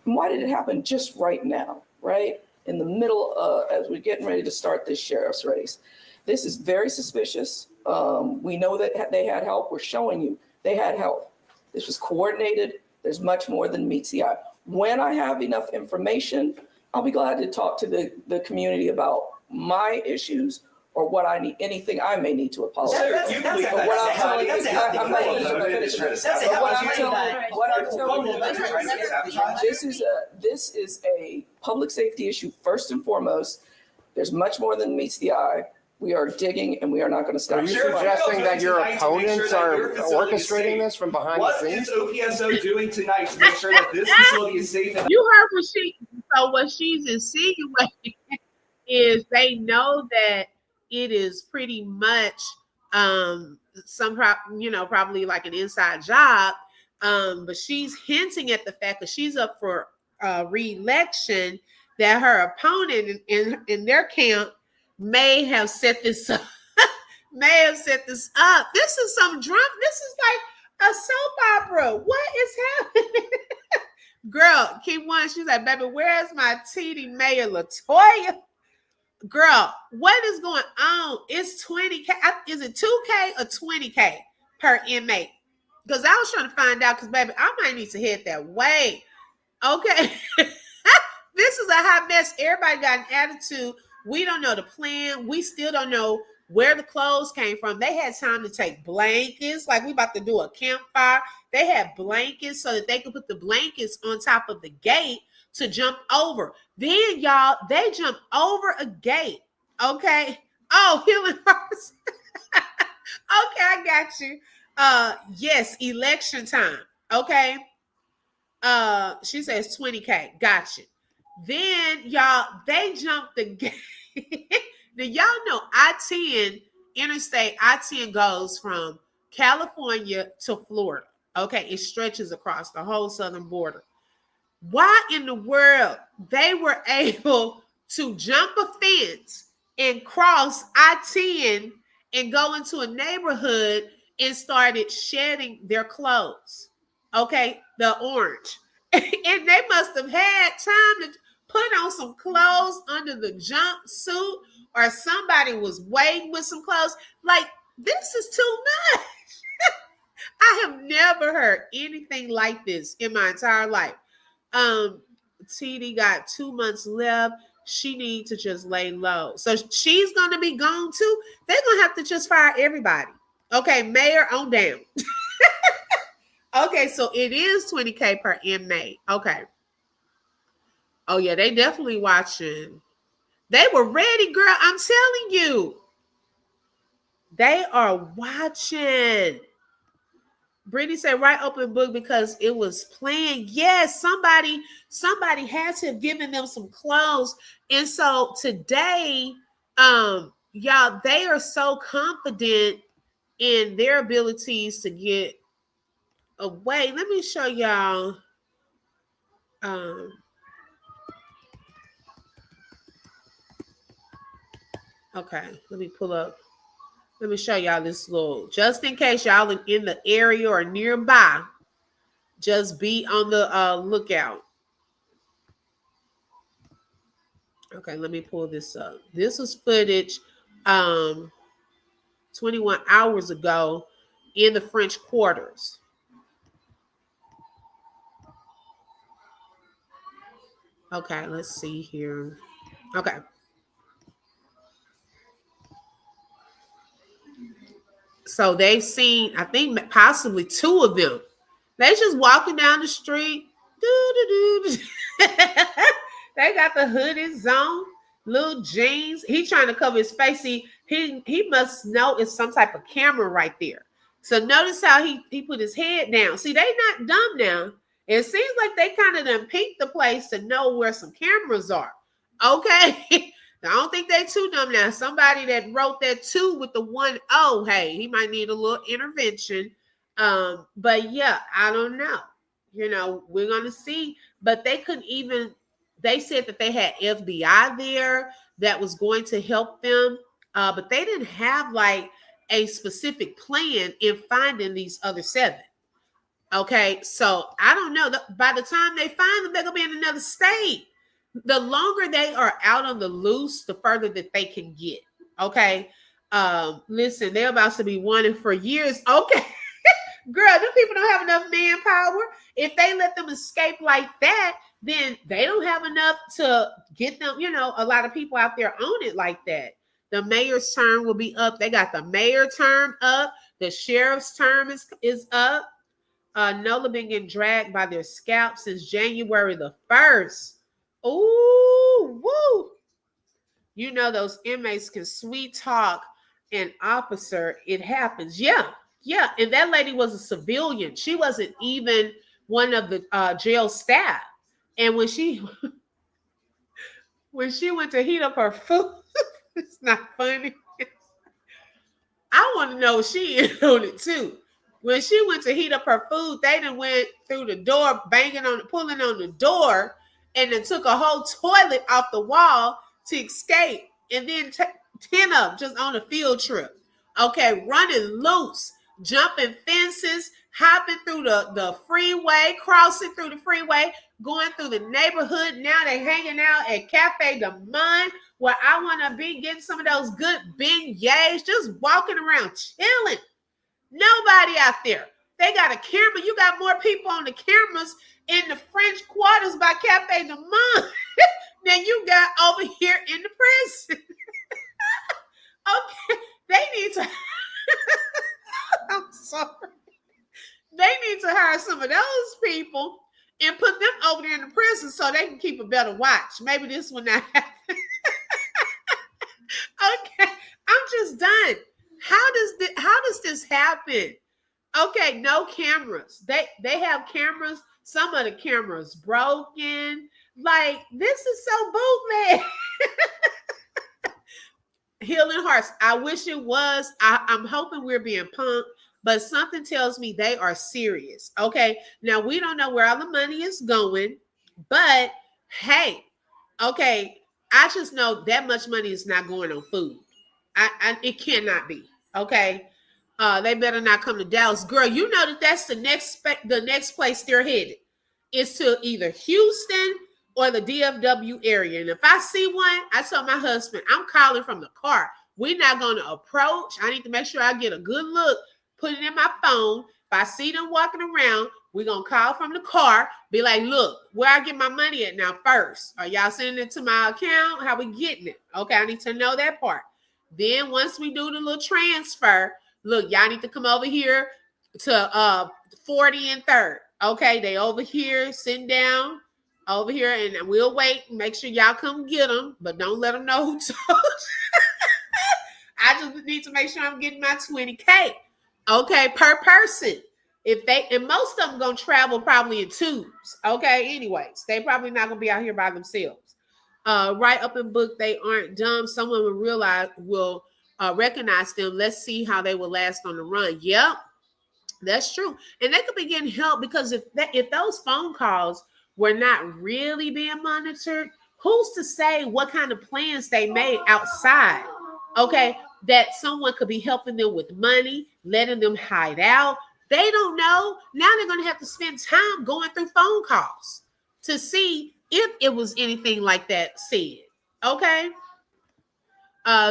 And why did it happen just right now, right? In the middle as we're getting ready to start this sheriff's race. This is very suspicious. We know that they had help. We're showing you they had help. This was coordinated. There's much more than meets the eye. When I have enough information, I'll be glad to talk to the community about my issues or what I need, anything I may need to apologize. This is a public safety issue first and foremost. There's much more than meets the eye. We are digging and we are not going to stop. Are you suggesting that your opponents are orchestrating this from behind the scenes? What is OPSO doing tonight to make sure that this facility is safe? You heard what she's insinuating is they know that it is pretty much probably like an inside job, but she's hinting at the fact that she's up for re-election that her opponent in their camp may have set this up. This is some drunk. This is like a soap opera. What is happening? Girl, keep one. She's like, baby, where's my TD Mayor Latoya? Girl, what is going on? It's 20K. Is it 2K or 20K per inmate? Because I was trying to find out, because baby, I might need to head that way. Okay. This is a hot mess. Everybody got an attitude. We don't know the plan. We still don't know where the clothes came from. They had time to take blankets, like we about to do a campfire. They had blankets so that they could put the blankets on top of the gate to jump over. Then, y'all, they jumped over a gate. Okay. Oh, healing hearts. Okay, I got you. Yes, election time. Okay. She says 20K. Gotcha. Then, y'all, they jumped the gate. Now, y'all know I-10, Interstate I-10 goes from California to Florida. Okay, it stretches across the whole southern border. Why in the world they were able to jump a fence and cross I-10 and go into a neighborhood and started shedding their clothes? Okay, the orange. And they must have had time to put on some clothes under the jumpsuit, or somebody was waiting with some clothes. Like, this is too much. I have never heard anything like this in my entire life. TD got 2 months left. She needs to just lay low. So she's going to be gone too. They're going to have to just fire everybody. Okay, mayor on down. Okay, so it is 20K per inmate. Okay. Oh, yeah, they definitely watching. They were ready, girl. I'm telling you. They are watching. Brittany said, right, open book, because it was planned. Yes, somebody had to have given them some clothes. And so today, y'all, they are so confident in their abilities to get away. Let me show y'all. Okay, let me pull up. Let me show y'all this little, just in case y'all are in the area or nearby, just be on the lookout. Okay, let me pull this up. This was footage 21 hours ago in the French Quarters. Okay, let's see here. Okay. So they've seen, I think, possibly two of them. They just walking down the street. They got the hooded on, little jeans. He trying to cover his face. He must know it's some type of camera right there. So notice how he put his head down. See, they not dumb now. It seems like they kind of done peeked the place to know where some cameras are. Okay. I don't think they too dumb now. Somebody that wrote that 2 with the 1 O, hey, he might need a little intervention. But yeah, I don't know. You know, we're gonna see. But they couldn't even. They said that they had FBI there that was going to help them, but they didn't have like a specific plan in finding these other 7. Okay, so I don't know. By the time they find them, they're gonna be in another state. The longer they are out on the loose, the further that they can get. Okay. Listen, they're about to be wanted for years. Okay. Girl, them people don't have enough manpower. If they let them escape like that, then they don't have enough to get them, you know, a lot of people out there own it like that. The mayor's term will be up. They got the mayor term up. The sheriff's term is up. NOLA been getting dragged by their scalps since January the 1st. Ooh, woo. You know, those inmates can sweet talk an officer. It happens. Yeah. And that lady was a civilian. She wasn't even one of the jail staff. And when she went to heat up her food, it's not funny. I want to know if she is on it too. When she went to heat up her food, they done went through the door, pulling on the door. and then took a whole toilet off the wall to escape, and then 10 of them just on a field trip. Okay, running loose, jumping fences, hopping through the freeway, crossing through the freeway, going through the neighborhood. Now they hanging out at Cafe de Monde, where I want to be, getting some of those good beignets, just walking around, chilling. Nobody out there. They got a camera. You got more people on the cameras in the French quarters by Cafe de Monde than you got over here in the prison. Okay, they need to. I'm sorry. They need to hire some of those people and put them over there in the prison so they can keep a better watch. Maybe this will not happen. Okay, I'm just done. How does this happen? Okay, no cameras. They have cameras. Some of the cameras broken. Like, this is so bootleg. Healing Hearts. I wish it was. I'm hoping we're being punked, but something tells me they are serious. Okay, now we don't know where all the money is going, but hey, okay, I just know that much money is not going on food. It cannot be. Okay, they better not come to Dallas, girl. You know that's the next place they're headed is to either Houston or the DFW area. And if I see one, I tell my husband, I'm calling from the car. We're not going to approach. I need to make sure I get a good look, put it in my phone. If I see them walking around, we're going to call from the car, be like, look, where I get my money at now first? Are y'all sending it to my account? How we getting it? Okay, I need to know that part. Then once we do the little transfer, look, y'all need to come over here to 40 and 3rd. Okay, they over here, sitting down over here, and we'll wait. Make sure y'all come get them, but don't let them know who told you. I just need to make sure I'm getting my 20K. Okay, per person. And most of them gonna travel probably in twos. Okay, anyways, they probably not gonna be out here by themselves. Right up in book, they aren't dumb. Someone will recognize them. Let's see how they will last on the run. Yep. That's true. And they could be getting help because if those phone calls were not really being monitored, who's to say what kind of plans they made outside? Okay, that someone could be helping them with money, letting them hide out. They don't know. Now they're going to have to spend time going through phone calls to see if it was anything like that said. Okay.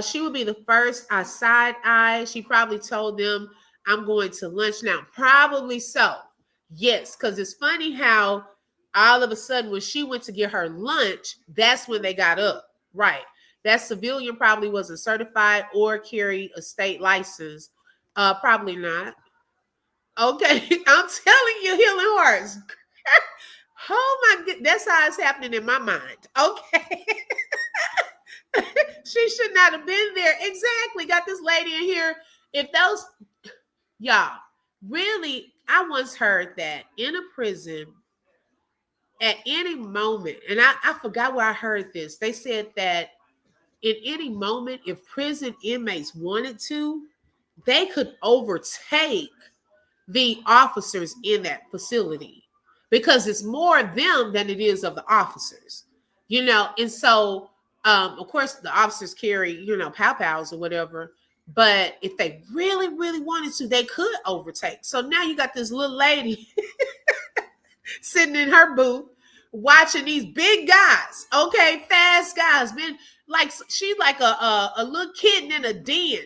She would be the first I side eye. She probably told them, I'm going to lunch now. Probably so. Yes, because it's funny how all of a sudden when she went to get her lunch, that's when they got up. Right. That civilian probably wasn't certified or carried a state license. Probably not. Okay. I'm telling you, Healing Hearts. Oh my goodness. That's how it's happening in my mind. Okay. She should not have been there. Exactly. Got this lady in here. If those, y'all, really, I once heard that in a prison, at any moment, and I forgot where I heard this. They said that in any moment, if prison inmates wanted to, they could overtake the officers in that facility because it's more of them than it is of the officers, and so of course the officers carry, pow-pows or whatever, but if they really, really wanted to, they could overtake. So now you got this little lady sitting in her booth watching these big guys, okay, fast guys, been like she's like a little kitten in a den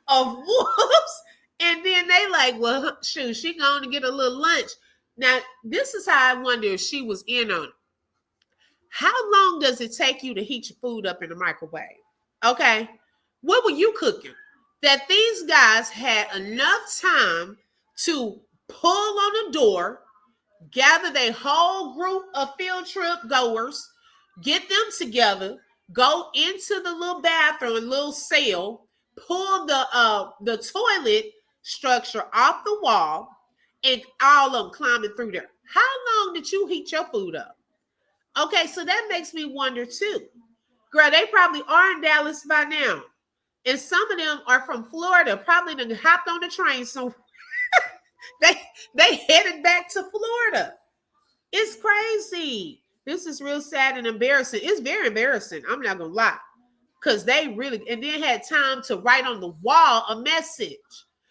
of wolves. And then they like, well, shoot, she going to get a little lunch. Now, this is how I wonder if she was in on it. How long does it take you to heat your food up in the microwave? Okay. What were you cooking? That these guys had enough time to pull on the door, gather their whole group of field trip goers, get them together, go into the little bathroom, little cell, pull the toilet structure off the wall, and all of them climbing through there. How long did you heat your food up? Okay, so that makes me wonder too. Girl, they probably are in Dallas by now. And some of them are from Florida, probably done hopped on the train. So they headed back to Florida. It's crazy. This is real sad and embarrassing. It's very embarrassing. I'm not gonna lie. Because they really, and then had time to write on the wall a message.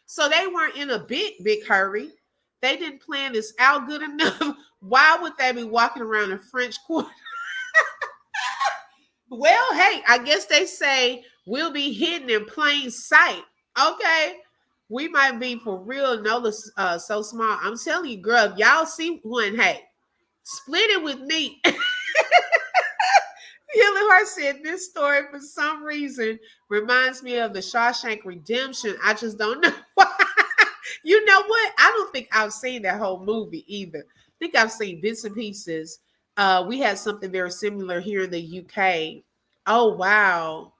So they weren't in a big hurry. They didn't plan this out good enough. Why would they be walking around in French Quarter? Well, hey, I guess they say we'll be hidden in plain sight. Okay. We might be for real. Nola's so small. I'm telling you, girl, if y'all see one, hey, split it with me. Healing Heart said this story for some reason reminds me of the Shawshank Redemption. I just don't know why. You know what? I don't think I've seen that whole movie either. I think I've seen bits and pieces. We had something very similar here in the UK. Oh, wow.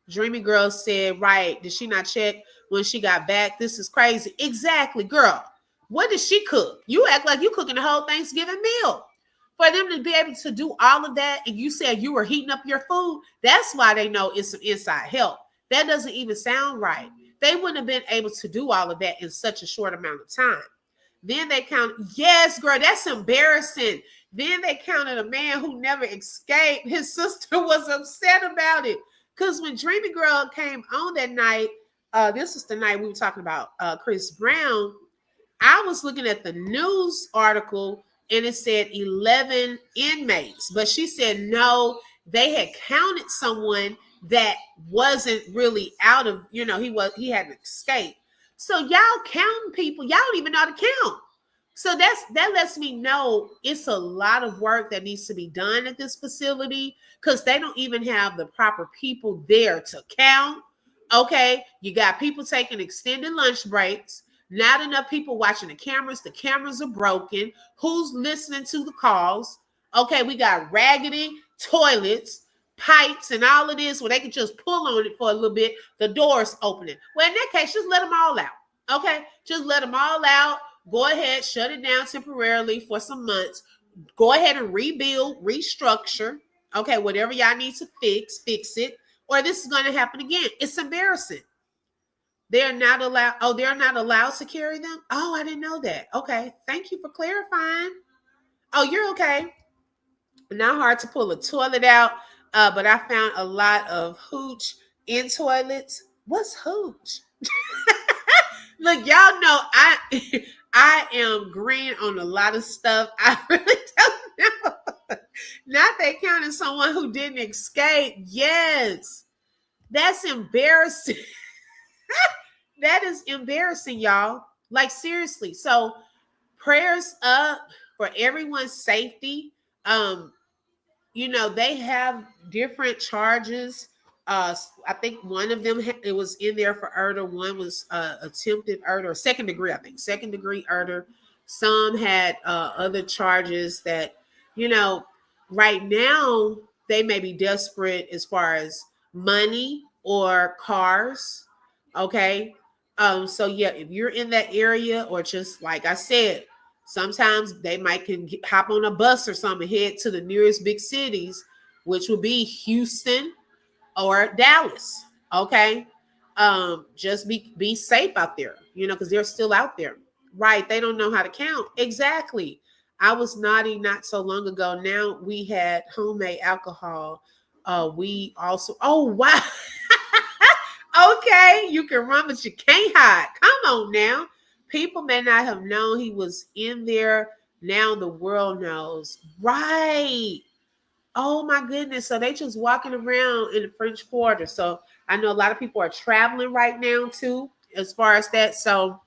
Dreamy Girl said, right. Did she not check when she got back? This is crazy. Exactly, girl. What did she cook? You act like you cooking the whole Thanksgiving meal. For them to be able to do all of that, and you said you were heating up your food, that's why they know it's some inside help. That doesn't even sound right. They wouldn't have been able to do all of that in such a short amount of time. Then they counted, yes, girl, that's embarrassing. Then they counted a man who never escaped. His sister was upset about it. Because when Dreamy Girl came on that night, this was the night we were talking about Chris Brown, I was looking at the news article and it said 11 inmates. But she said, no, they had counted someone that wasn't really out of, he hadn't escaped. So y'all counting people, y'all don't even know how to count. So that lets me know it's a lot of work that needs to be done at this facility because they don't even have the proper people there to count. Okay, you got people taking extended lunch breaks. Not enough people watching the cameras. The cameras are broken. Who's listening to the calls? Okay, we got raggedy toilets, pipes, and all of this where they can just pull on it for a little bit. The door's opening. Well, in that case, just let them all out. Okay, just let them all out. Go ahead, shut it down temporarily for some months. Go ahead and rebuild, restructure. Okay, whatever y'all need to fix it. Or this is going to happen again. It's embarrassing. They're not allowed. Oh, they're not allowed to carry them? Oh, I didn't know that. Okay. Thank you for clarifying. Oh, you're okay. Not hard to pull a toilet out, but I found a lot of hooch in toilets. What's hooch? Look, y'all know I am green on a lot of stuff. I really don't know. Not they counting someone who didn't escape. Yes. That's embarrassing. That is embarrassing, y'all. Like, seriously. So prayers up for everyone's safety. They have different charges. I think one of them, it was in there for murder. One was attempted murder, second degree, I think. Second degree murder. Some had other charges that, right now they may be desperate as far as money or cars. Okay. So yeah, if you're in that area, or just like I said, sometimes they might hop on a bus or something, head to the nearest big cities, which would be Houston or Dallas. Okay. Just be safe out there, because they're still out there. Right. They don't know how to count. Exactly. I was naughty not so long ago. Now we had homemade alcohol. We also, oh, wow. Okay, you can run, but you can't hide. Come on now. People may not have known he was in there. Now the world knows. Right. Oh my goodness. So they just walking around in the French Quarter. So I know a lot of people are traveling right now too, as far as that. So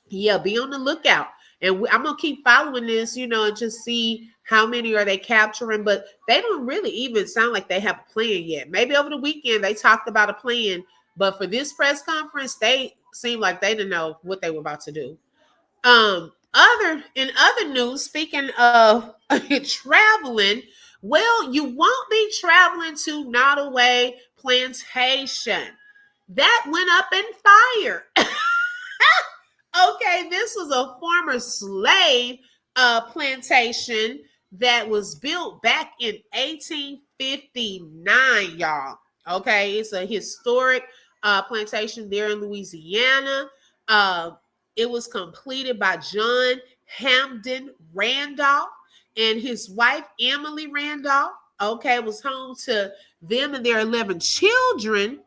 yeah, be on the lookout. And I'm going to keep following this, and just see how many are they capturing. But they don't really even sound like they have a plan yet. Maybe over the weekend they talked about a plan. But for this press conference, they seem like they didn't know what they were about to do. In other news, speaking of traveling, well, you won't be traveling to Nottoway Plantation. That went up in fire. Okay, this was a former slave plantation that was built back in 1859, y'all. Okay, it's a historic plantation there in Louisiana. It was completed by John Hamden Randolph. And his wife, Emily Randolph, okay, was home to them and their 11 children.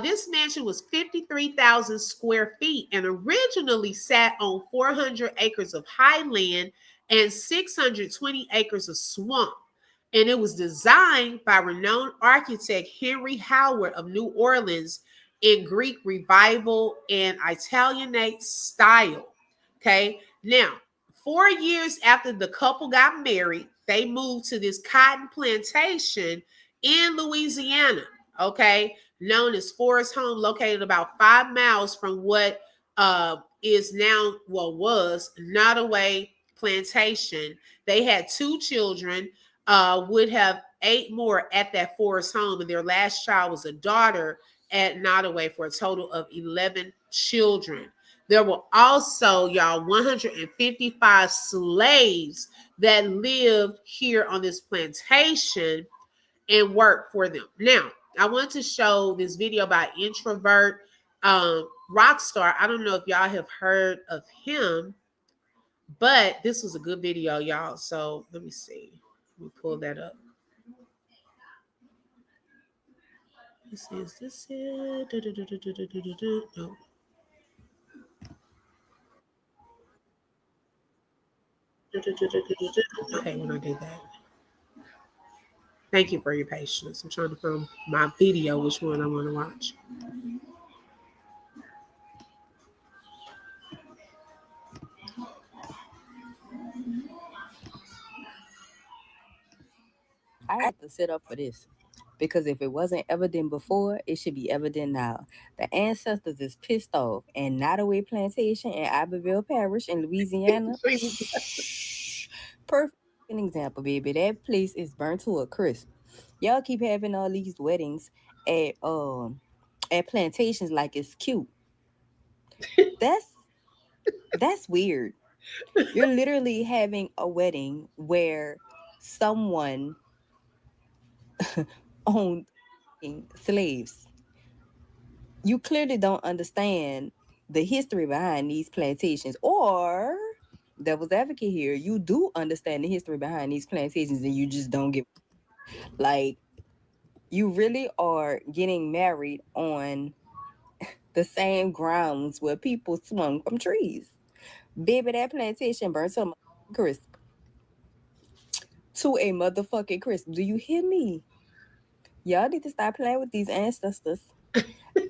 This mansion was 53,000 square feet and originally sat on 400 acres of highland and 620 acres of swamp. And it was designed by renowned architect Henry Howard of New Orleans in Greek Revival and Italianate style. Okay, now 4 years after the couple got married, they moved to this cotton plantation in Louisiana. Okay, known as Forest Home, located about 5 miles from what is now, well, was Nottoway Plantation. They had 2 children, would have 8 more at that Forest Home, and their last child was a daughter at Nottoway for a total of 11 children. There were also, y'all, 155 slaves that lived here on this plantation and worked for them. Now, I want to show this video by introvert Rockstar. I don't know if y'all have heard of him, but this was a good video, y'all. So let me see. Let me pull that up. This is it. No. Okay, when I did that. Thank you for your patience. I'm trying to find my video, which one I want to watch. I have to sit up for this because if it wasn't evident before, it should be evident now. The ancestors is pissed off, and Nottoway Plantation in Iberville Parish in Louisiana. Perfect example, baby. That place is burnt to a crisp. Y'all keep having all these weddings at plantations like it's cute. That's weird. You're literally having a wedding where someone owned slaves. You clearly don't understand the history behind these plantations, or devil's advocate here, you do understand the history behind these plantations and you just don't give. Like, you really are getting married on the same grounds where people swung from trees. Baby, that plantation burned to a crisp. To a motherfucking crisp. Do you hear me? Y'all need to stop playing with these ancestors.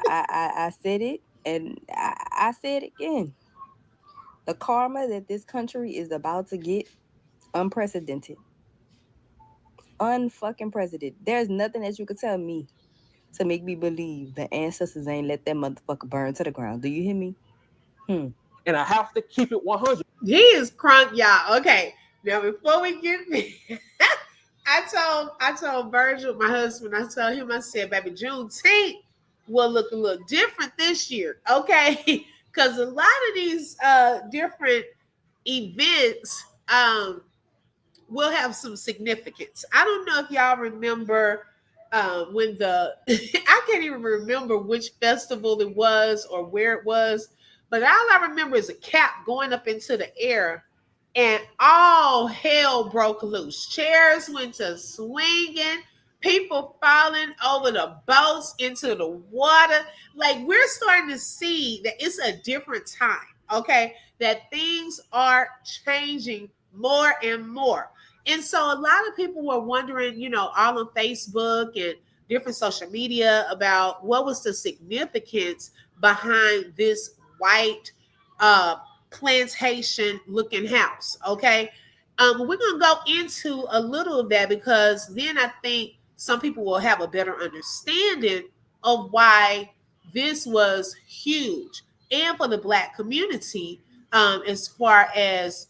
I said it, and I said it again. The karma that this country is about to get, unprecedented. Unfucking precedented. There's nothing that you could tell me to make me believe the ancestors ain't let that motherfucker burn to the ground. Do you hear me? And I have to keep it 100. He is crunk, y'all. Okay, now before we get I told Virgil, my husband, I told him, I said, baby, Juneteenth will look a little different this year, okay? Because a lot of these different events will have some significance. I don't know if y'all remember when I can't even remember which festival it was or where it was, but all I remember is a cap going up into the air and all hell broke loose. Chairs went to swinging, people falling over the boats into the water. Like, we're starting to see that it's a different time, okay? That things are changing more and more. And so a lot of people were wondering, all on Facebook and different social media about what was the significance behind this white plantation looking house. Okay. We're going to go into a little of that because then I think some people will have a better understanding of why this was huge and for the Black community, as far as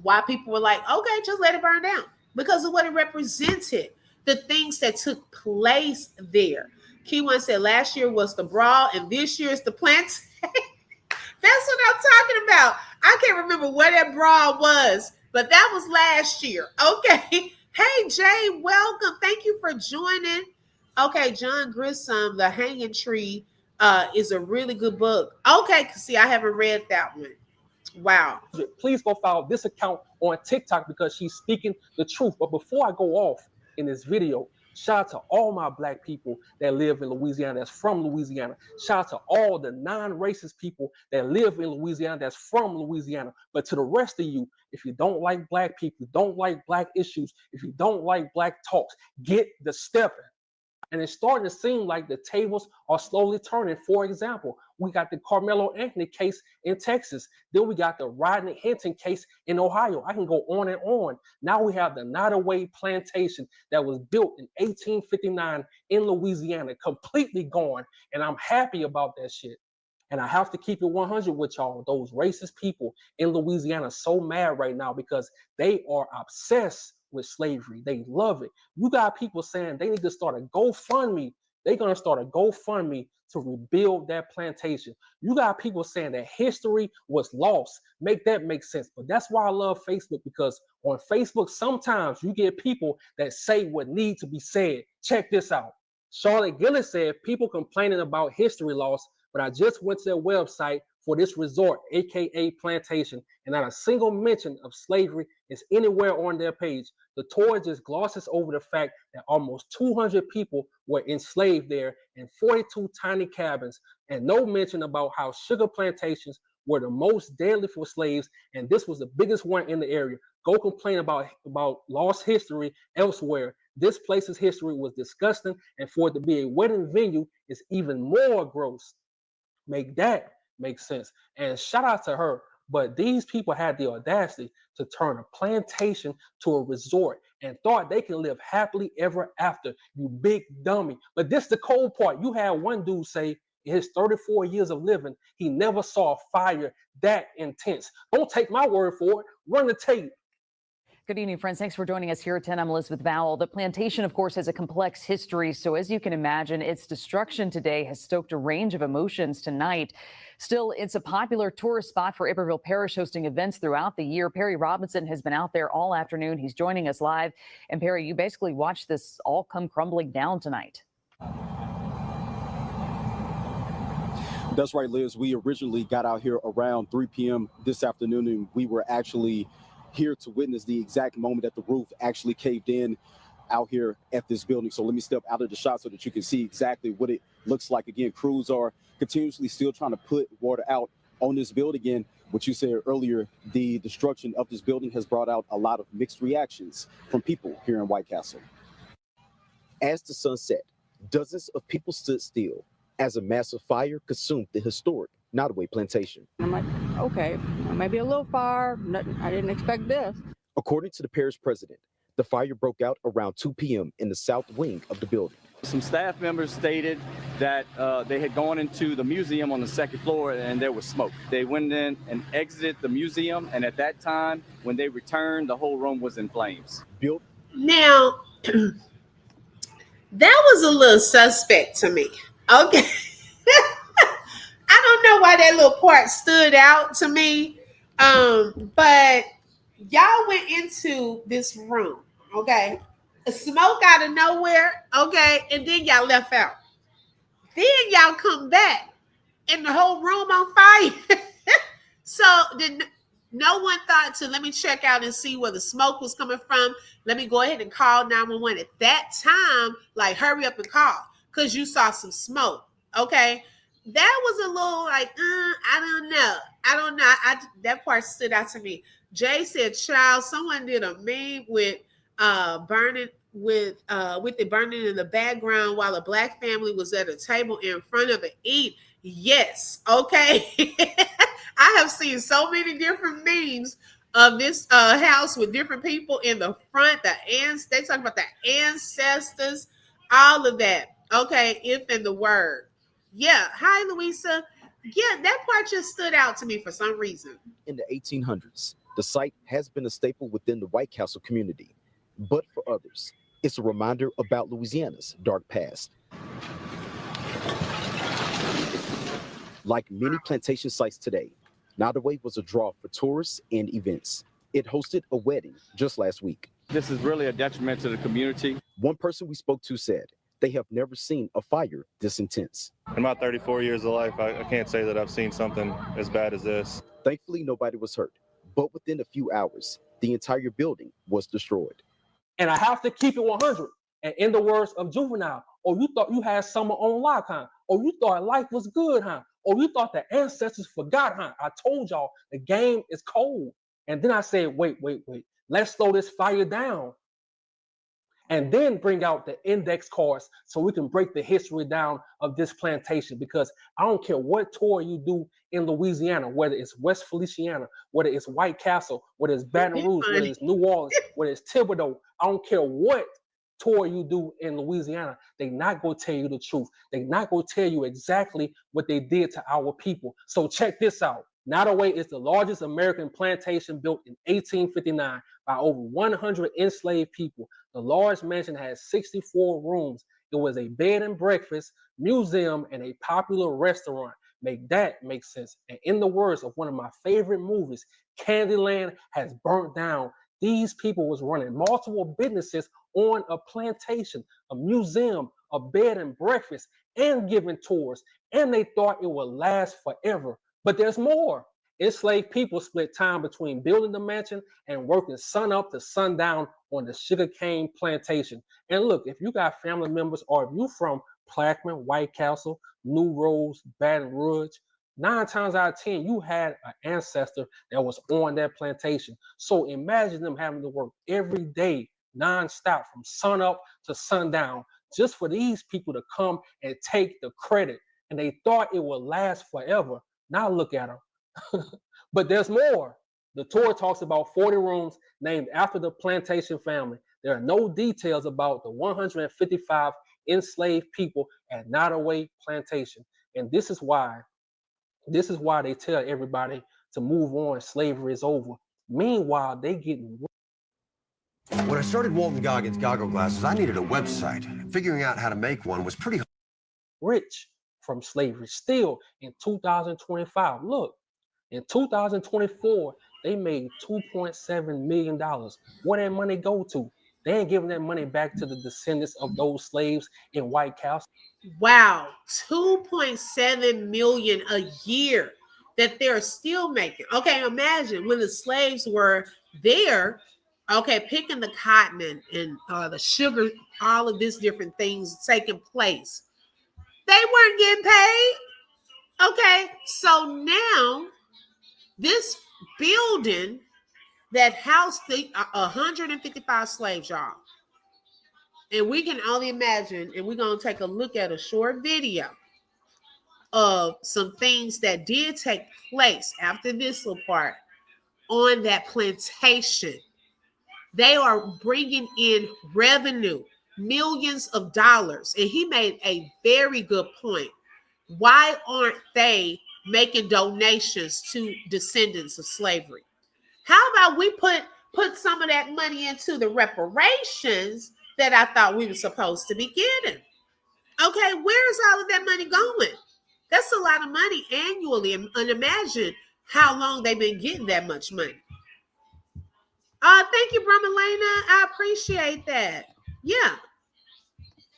why people were like, okay, just let it burn down because of what it represented, the things that took place there. Key One said last year was the brawl and this year is the plant. That's what I'm talking about. I can't remember what that brawl was, but that was last year. Okay. Hey, Jay, welcome. Thank you for joining. Okay, John Grissom, The Hanging Tree is a really good book. Okay, see, I haven't read that one. Wow. Please go follow this account on TikTok because she's speaking the truth. But before I go off in this video, shout out to all my Black people that live in Louisiana, that's from Louisiana. Shout out to all the non-racist people that live in Louisiana, that's from Louisiana. But to the rest of you, if you don't like Black people, don't like Black issues, if you don't like Black talks, get the stepping. And it's starting to seem like the tables are slowly turning. For example, we got the Carmelo Anthony case in Texas. Then we got the Rodney Hinton case in Ohio. I can go on and on. Now we have the Nottoway Plantation that was built in 1859 in Louisiana, completely gone. And I'm happy about that shit. And I have to keep it 100 with y'all. Those racist people in Louisiana are so mad right now because they are obsessed with slavery. They love it. You got people saying they need to start a GoFundMe. They're going to start a GoFundMe to rebuild that plantation. You got people saying that history was lost. Make that make sense. But that's why I love Facebook, because on Facebook, sometimes you get people that say what needs to be said. Check this out. Charlotte Gillis said, people complaining about history loss, but I just went to their website for this resort, aka Plantation, and not a single mention of slavery is anywhere on their page. The tour just glosses over the fact that almost 200 people were enslaved there in 42 tiny cabins, and no mention about how sugar plantations were the most deadly for slaves, and this was the biggest one in the area. Go complain about lost history elsewhere. This place's history was disgusting, and for it to be a wedding venue is even more gross. Make that make sense. And shout out to her. But these people had the audacity to turn a plantation to a resort and thought they can live happily ever after. You big dummy. But this the cold part. You had one dude say in his 34 years of living, he never saw a fire that intense. Don't take my word for it. Run the tape. Good evening, friends. Thanks for joining us here at 10. I'm Elizabeth Vowell. The plantation, of course, has a complex history. So as you can imagine, its destruction today has stoked a range of emotions tonight. Still, it's a popular tourist spot for Iberville Parish, hosting events throughout the year. Perry Robinson has been out there all afternoon. He's joining us live. And Perry, you basically watched this all come crumbling down tonight. That's right, Liz. We originally got out here around 3 p.m. this afternoon, and we were actually here to witness the exact moment that the roof actually caved in out here at this building. So let me step out of the shot so that you can see exactly what it looks like. Again, crews are continuously still trying to put water out on this building. Again, what you said earlier, the destruction of this building has brought out a lot of mixed reactions from people here in White Castle. As the sun set, dozens of people stood still as a massive fire consumed the historic Nottoway Plantation. I'm like, okay, maybe a little fire. Nothing, I didn't expect this. According to the parish president, the fire broke out around 2 p.m. in the south wing of the building. Some staff members stated that they had gone into the museum on the second floor and there was smoke. They went in and exited the museum, and at that time, when they returned, the whole room was in flames. Now, that was a little suspect to me. Okay. I don't know why that little part stood out to me. But y'all went into this room, okay? Smoke out of nowhere, okay? And then y'all left out. Then y'all come back and the whole room on fire. So did no one thought to let me check out and see where the smoke was coming from? Let me go ahead and call 911 at that time. Like, hurry up and call because you saw some smoke, okay? That was a little like, I don't know. That part stood out to me. Jay said, child, someone did a meme with burning with it burning in the background while a Black family was at a table in front of it eat. Yes, okay. I have seen so many different memes of this house with different people in the front. They talk about the ancestors, all of that. Okay, if in the word. Yeah. Hi, Louisa. Yeah, that part just stood out to me for some reason. In the 1800s, the site has been a staple within the White Castle community. But for others, it's a reminder about Louisiana's dark past. Like many plantation sites today, Nottoway was a draw for tourists and events. It hosted a wedding just last week. This is really a detriment to the community. One person we spoke to said they have never seen a fire this intense. In my 34 years of life, I can't say that I've seen something as bad as this. Thankfully, nobody was hurt, but within a few hours, the entire building was destroyed. And I have to keep it 100. And in the words of Juvenile, or you thought you had summer on lock, huh? Or you thought life was good, huh? Or you thought the ancestors forgot, huh? I told y'all the game is cold. And then I said, wait. Let's slow this fire down. And then bring out the index cards so we can break the history down of this plantation. Because I don't care what tour you do in Louisiana, whether it's West Feliciana, whether it's White Castle, whether it's Baton Rouge, whether it's New Orleans, whether it's Thibodeau, I don't care what tour you do in Louisiana, they not gonna tell you the truth. They not gonna tell you exactly what they did to our people. So check this out. Nottoway is the largest American plantation built in 1859 by over 100 enslaved people. The large mansion has 64 rooms. It was a bed and breakfast, museum, and a popular restaurant. Make that make sense. And in the words of one of my favorite movies, Candyland has burnt down. These people was running multiple businesses on a plantation, a museum, a bed and breakfast, and giving tours. And they thought it would last forever. But there's more. Enslaved people split time between building the mansion and working sun up to sundown on the sugarcane plantation. And look, if you got family members or if you from Plaquemine, White Castle, New Rose, Baton Rouge, 9 times out of 10, you had an ancestor that was on that plantation. So imagine them having to work every day, nonstop, from sun up to sundown, just for these people to come and take the credit. And they thought it would last forever. Now look at them. But there's more. The tour talks about 40 rooms named after the plantation family. There are no details about the 155 enslaved people at Nottoway Plantation. And this is why they tell everybody to move on. Slavery is over. Meanwhile, they getting. When I started Walton Goggins Goggle Glasses, I needed a website. Figuring out how to make one was pretty rich from slavery. Still in 2025, look, in 2024, they made $2.7 million. Where that money go to? They ain't giving that money back to the descendants of those slaves in White Castle. Wow, 2.7 million a year that they're still making. Okay, imagine when the slaves were there, okay, picking the cotton and the sugar, all of these different things taking place. They weren't getting paid. Okay, so now this building that housed 155 slaves, y'all. And we can only imagine, and we're going to take a look at a short video of some things that did take place after this little part on that plantation. They are bringing in revenue, millions of dollars. And he made a very good point. Why aren't they making donations to descendants of slavery? How about we put some of that money into the reparations that I thought we were supposed to be getting? Okay, where's all of that money going? That's a lot of money annually. And imagine how long they've been getting that much money. Thank you, Bramalena. I appreciate that. Yeah.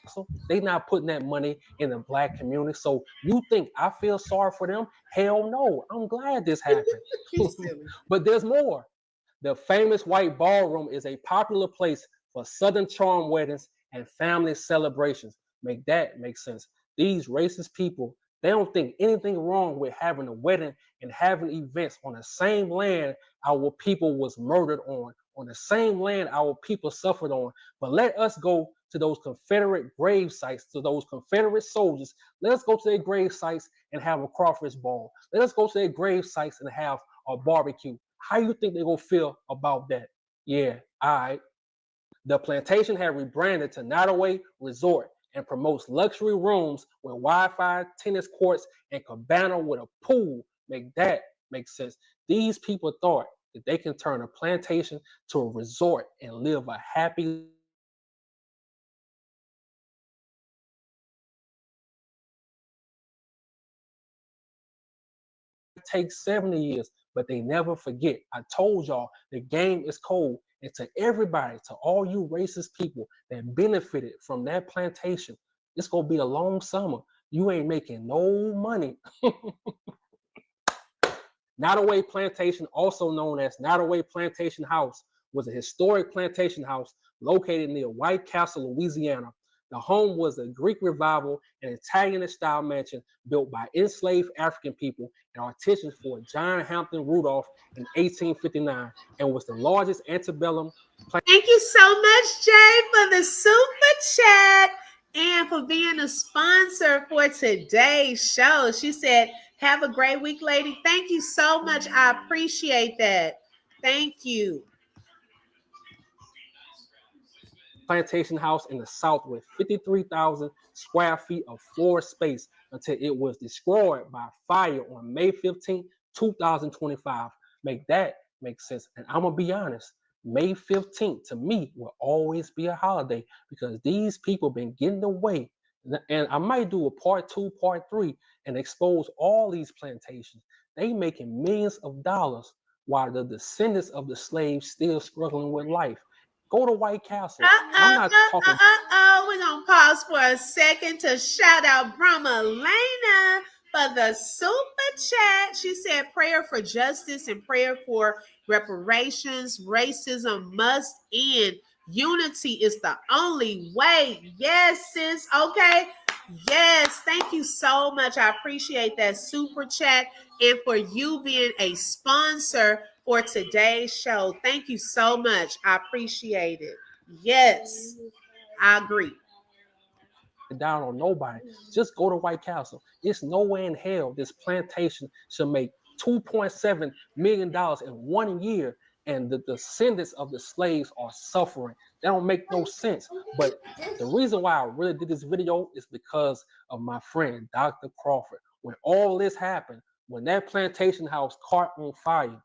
So they not putting that money in the Black community. So you think I feel sorry for them? Hell no. I'm glad this happened. But there's more. The famous White Ballroom is a popular place for Southern charm weddings and family celebrations. Make that make sense. These racist people, they don't think anything wrong with having a wedding and having events on the same land our people was murdered on the same land our people suffered on. But let us go to those Confederate grave sites, to those Confederate soldiers. Let us go to their grave sites and have a crawfish ball. Let us go to their grave sites and have a barbecue. How you think they're going to feel about that? Yeah, all right. The plantation had rebranded to Nottoway Resort and promotes luxury rooms with Wi-Fi, tennis courts, and cabana with a pool. Make that make sense. These people thought that they can turn a plantation to a resort and live a happy takes 70 years, but they never forget. I told y'all the game is cold. And to everybody, to all you racist people that benefited from that plantation, It's gonna be a long summer. You ain't making no money. Nottoway Plantation, also known as Nottoway Plantation House, was a historic plantation house located near White Castle, Louisiana. The home was a Greek revival and Italian-style mansion built by enslaved African people and artisans for John Hampton Rudolph in 1859, and was the largest antebellum. Thank you so much, Jay, for the super chat and for being a sponsor for today's show. She said, have a great week, lady. Thank you so much. I appreciate that. Thank you. Plantation house in the South with 53,000 square feet of floor space until it was destroyed by fire on May 15, 2025. Make that make sense. And I'm going to be honest, May 15th to me will always be a holiday because these people been getting away. And I might do a part 2, part 3 and expose all these plantations. They making millions of dollars while the descendants of the slaves still struggling with life. Go to White Castle. I'm not talking. We're going to pause for a second to shout out Brahma Lena for the super chat. She said prayer for justice and prayer for reparations. Racism must end. Unity is the only way. Yes, sis. Okay. Yes. Thank you so much. I appreciate that super chat and for you being a sponsor for today's show. Thank you so much. I appreciate it. Yes, I agree. Down on nobody. Just go to White Castle. It's nowhere in hell this plantation should make $2.7 million in 1 year, and the descendants of the slaves are suffering. That don't make no sense. But the reason why I really did this video is because of my friend, Dr. Crawford. When all this happened, when that plantation house caught on fire,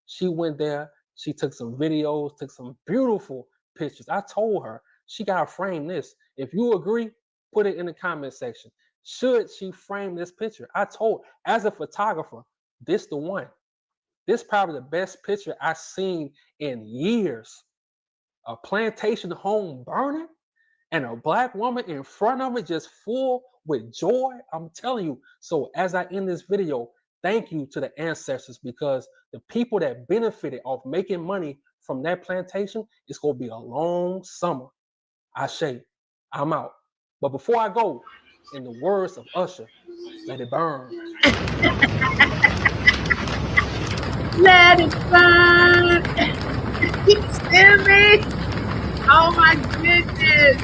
she went there, she took some videos, took some beautiful pictures. I told her she got to frame this. If you agree, put it in the comment section. Should she frame this picture? I told, as a photographer, this the one. This probably the best picture I've seen in years. A plantation home burning and a black woman in front of it just full with joy. I'm telling you. So as I end this video, thank you to the ancestors, because the people that benefited off making money from that plantation, it's going to be a long summer. Ashe, I'm out. But before I go, in the words of Usher, let it burn. Let it burn. You hear me? Oh my goodness.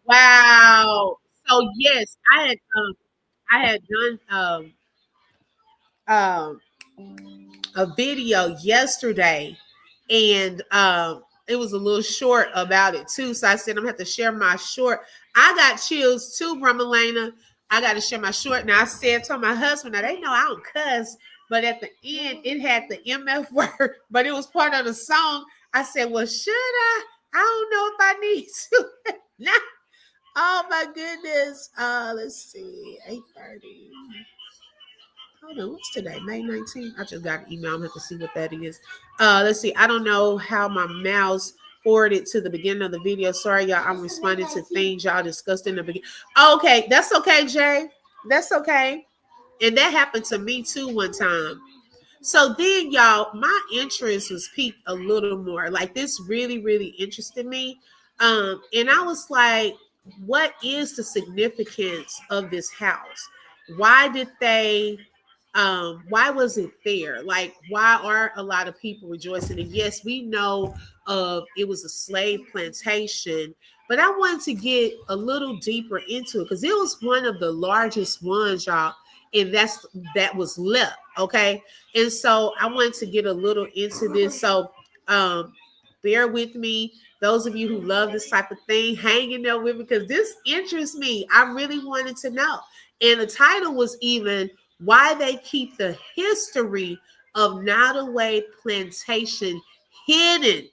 Wow. So yes, I had done a video yesterday, and it was a little short about it too. So I said I'm gonna have to share my short. I got chills too, Bramalena. I got to share my short. Now I said to my husband, now they know I don't cuss, but at the end it had the MF word, but it was part of the song. I said, well, should I? I don't know if I need to. Nah. Oh my goodness. Let's see, 8:30. Hold on, what's today? May 19th. I just got an email. I'm gonna have to see what that is. Let's see. I don't know how my mouse forwarded to the beginning of the video. Sorry, y'all. I'm responding to things y'all discussed in the beginning. Okay, that's okay, Jay. That's okay. And that happened to me too one time. So then, y'all, my interest was piqued a little more. Like this really, really interested me. And I was like, what is the significance of this house? Why did they why was it there? Like, why are a lot of people rejoicing? And yes, we know it was a slave plantation, but I wanted to get a little deeper into it because it was one of the largest ones, y'all, and that was left. Okay. And so I wanted to get a little into this. So bear with me. Those of you who love this type of thing, hang in there with me because this interests me. I really wanted to know. And the title was even why they keep the history of Nottoway Plantation hidden.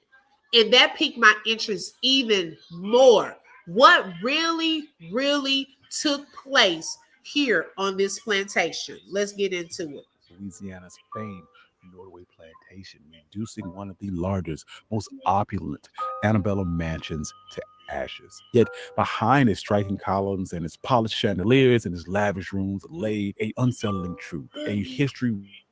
And that piqued my interest even more. What really, really took place here on this plantation? Let's get into it. Louisiana's fame Norway Plantation, reducing one of the largest, most opulent antebellum mansions to ashes. Yet behind its striking columns and its polished chandeliers and its lavish rooms lay a unsettling truth, a history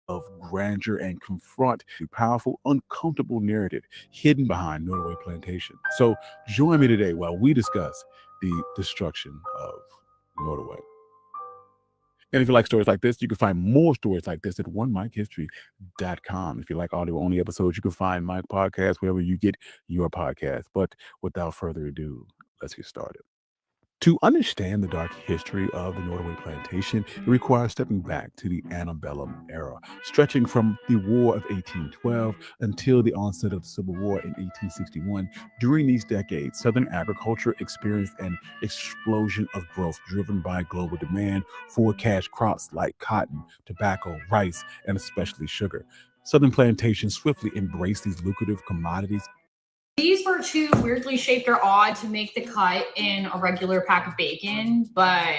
of grandeur and confront the powerful, uncomfortable narrative hidden behind Norway Plantation. So join me today while we discuss the destruction of Norway. And if you like stories like this, you can find more stories like this at onemichistory.com. If you like audio only episodes, you can find my podcast wherever you get your podcast. But without further ado, let's get started. To understand the dark history of the Norway Plantation, it requires stepping back to the antebellum era, stretching from the War of 1812 until the onset of the Civil War in 1861. During these decades, Southern agriculture experienced an explosion of growth driven by global demand for cash crops like cotton, tobacco, rice, and especially sugar. Southern plantations swiftly embraced these lucrative commodities. These were too weirdly shaped or odd to make the cut in a regular pack of bacon, but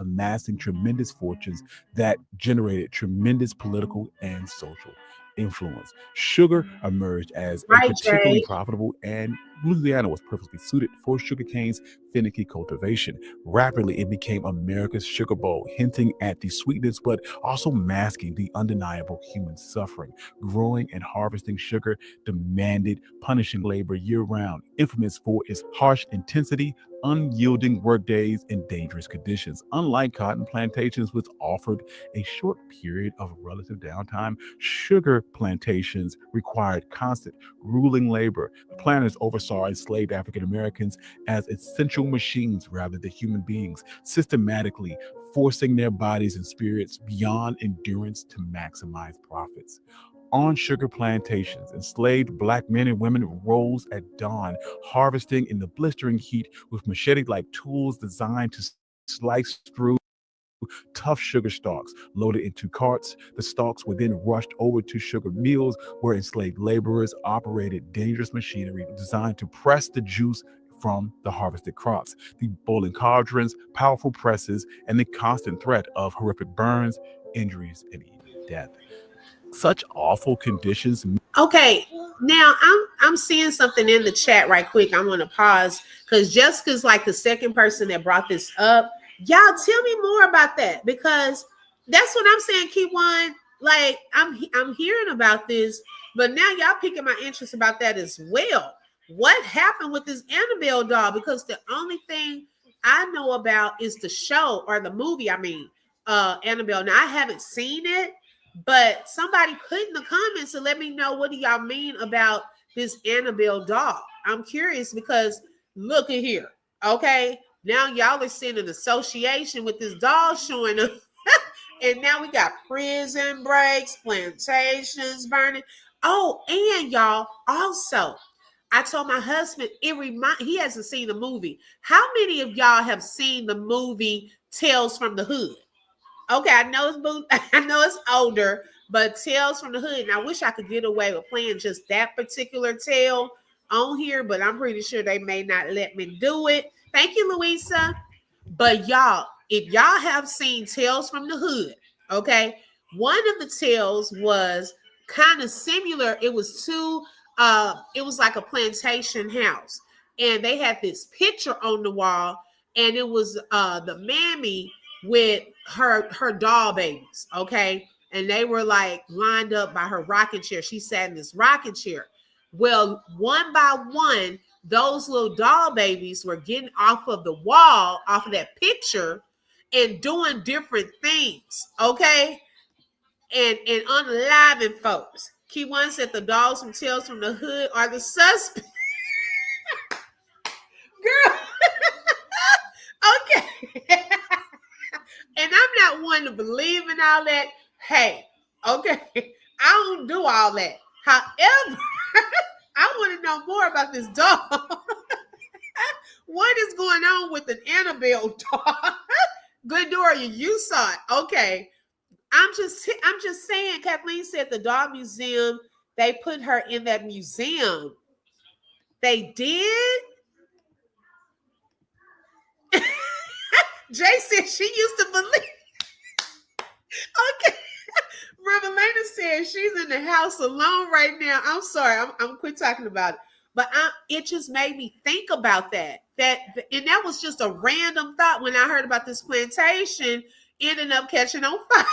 amassing tremendous fortunes that generated tremendous political and social influence. Sugar emerged as a particularly profitable, and Louisiana was perfectly suited for sugarcane's finicky cultivation. Rapidly, it became America's sugar bowl, hinting at the sweetness but also masking the undeniable human suffering. Growing and harvesting sugar demanded punishing labor year-round, infamous for its harsh intensity, unyielding workdays, and dangerous conditions. Unlike cotton plantations, which offered a short period of relative downtime, sugar plantations required constant, grueling labor. The planters oversaw enslaved African Americans as essential machines rather than human beings, systematically forcing their bodies and spirits beyond endurance to maximize profits. On sugar plantations, enslaved black men and women rose at dawn, harvesting in the blistering heat with machete-like tools designed to slice through tough sugar stalks loaded into carts. The stalks were then rushed over to sugar mills where enslaved laborers operated dangerous machinery designed to press the juice from the harvested crops. The boiling cauldrons, powerful presses, and the constant threat of horrific burns, injuries, and even death. Such awful conditions. Okay, now I'm seeing something in the chat right quick. I'm gonna pause because Jessica's like the second person that brought this up. Y'all tell me more about that because that's what I'm saying, Keywan. Like I'm hearing about this, but now y'all piquing my interest about that as well. What happened with this Annabelle doll? Because the only thing I know about is the show or the movie. I mean, Annabelle. Now I haven't seen it. But somebody put in the comments to let me know what do y'all mean about this Annabelle doll. I'm curious because look at here. Okay. Now y'all are seeing an association with this doll showing up. And now we got prison breaks, plantations burning. Oh, and y'all also, I told my husband he hasn't seen the movie. How many of y'all have seen the movie Tales from the Hood? Okay, I know it's older, but Tales from the Hood. And I wish I could get away with playing just that particular tale on here, but I'm pretty sure they may not let me do it. Thank you, Louisa. But y'all, if y'all have seen Tales from the Hood, okay, one of the tales was kind of similar. It was it was like a plantation house, and they had this picture on the wall, and it was the mammy with her doll babies, okay, and they were like lined up by her rocking chair. She sat in this rocking chair. Well, one by one, those little doll babies were getting off of the wall, off of that picture, and doing different things, okay, and unaliving folks. Key one said the dolls from Tales from the Hood are the suspect. Girl, okay. And I'm not one to believe in all that. Hey, okay, I don't do all that. However, I want to know more about this dog. What is going on with an Annabelle dog? Glendoria, you saw it. Okay. I'm just saying, Kathleen said the dog museum, they put her in that museum. They did? Jay said she used to believe. Okay. Revelina says she's in the house alone right now. I'm sorry. I'm quit talking about it. But it just made me think about that. And that was just a random thought when I heard about this plantation ending up catching on fire.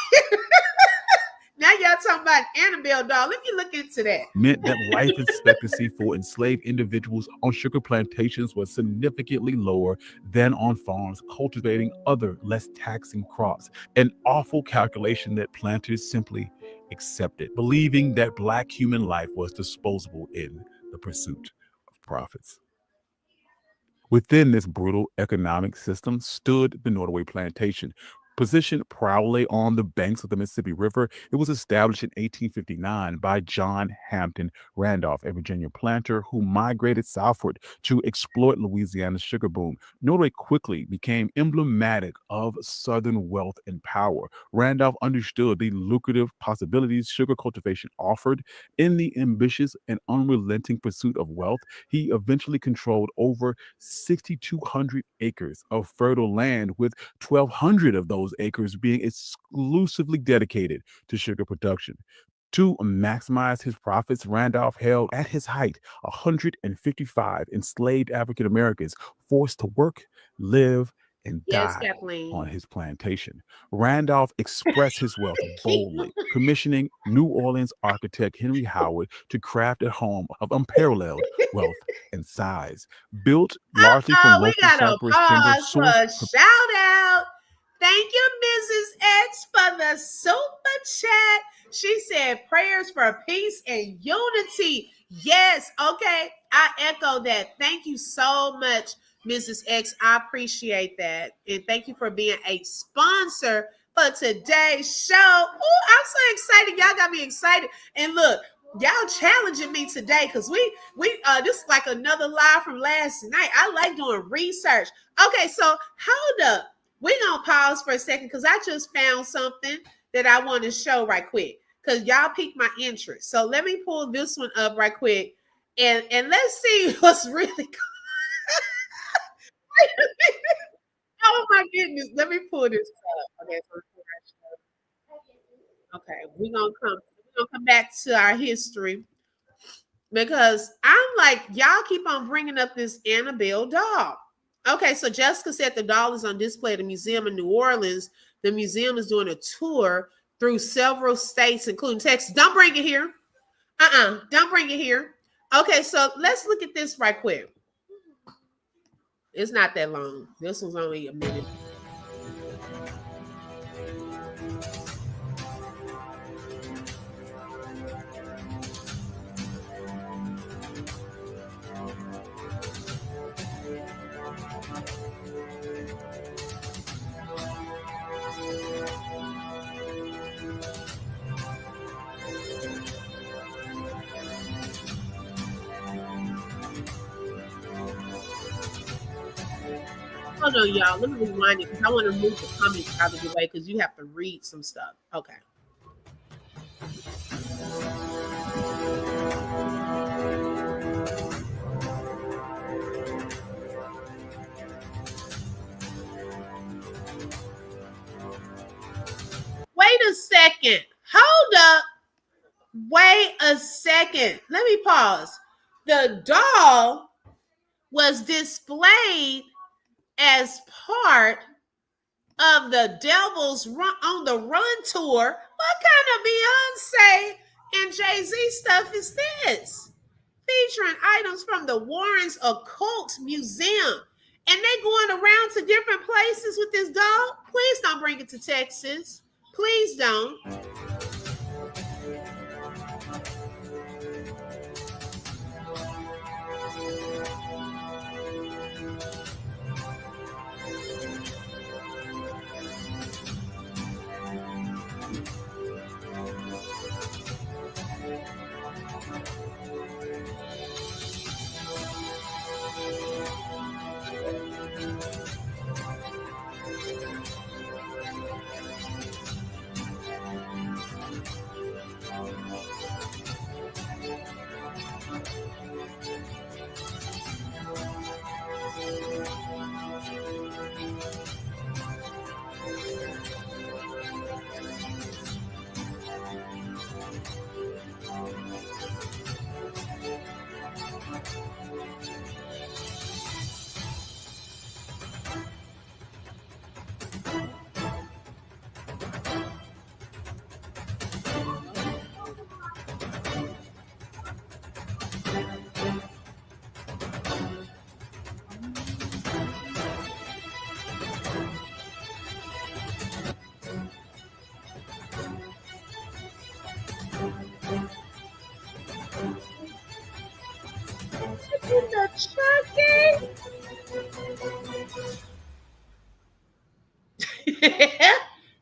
Now y'all talking about Annabelle doll. Let me look into that. Meant that life expectancy for enslaved individuals on sugar plantations was significantly lower than on farms cultivating other less taxing crops. An awful calculation that planters simply accepted, believing that Black human life was disposable in the pursuit of profits. Within this brutal economic system stood the Nottoway Plantation. Positioned proudly on the banks of the Mississippi River, it was established in 1859 by John Hampton Randolph, a Virginia planter who migrated southward to exploit Louisiana's sugar boom. Nottoway quickly became emblematic of Southern wealth and power. Randolph understood the lucrative possibilities sugar cultivation offered. In the ambitious and unrelenting pursuit of wealth, he eventually controlled over 6,200 acres of fertile land, with 1,200 of those acres being exclusively dedicated to sugar production. To maximize his profits, Randolph held at his height 155 enslaved African Americans forced to work, live, and Yes, die Kathleen. on his plantation. Randolph expressed his wealth boldly, commissioning New Orleans architect Henry Howard to craft a home of unparalleled wealth and size. Built largely from We local got a cypress timber pause for a sourced. shout out. Thank you, Mrs. X, for the super chat. She said prayers for peace and unity. Yes, okay. I echo that. Thank you so much, Mrs. X. I appreciate that. And thank you for being a sponsor for today's show. Oh, I'm so excited. Y'all got me excited. And look, y'all challenging me today because we this is like another live from last night. I like doing research. Okay, so hold up. We're gonna pause for a second because I just found something that I want to show right quick because y'all piqued my interest. So let me pull this one up right quick and let's see what's really going on. Oh my goodness, let me pull this up. Okay, we're gonna come back to our history because I'm like, y'all keep on bringing up this Annabelle doll. Okay, so Jessica said the doll is on display at a museum in New Orleans. The museum is doing a tour through several states, including Texas. Don't bring it here. Don't bring it here. Okay, so let's look at this right quick. It's not that long. This one's only a minute. Hold on, y'all. Let me rewind it because I want to move the comments out of the way because you have to read some stuff. Okay. Wait a second. Hold up. Wait a second. Let me pause. The doll was displayed as part of the Devil's Run on the Run tour. What kind of Beyonce and Jay-Z stuff is this? Featuring items from the Warrens Occult Museum. And they going around to different places with this doll? Please don't bring it to Texas. Please don't.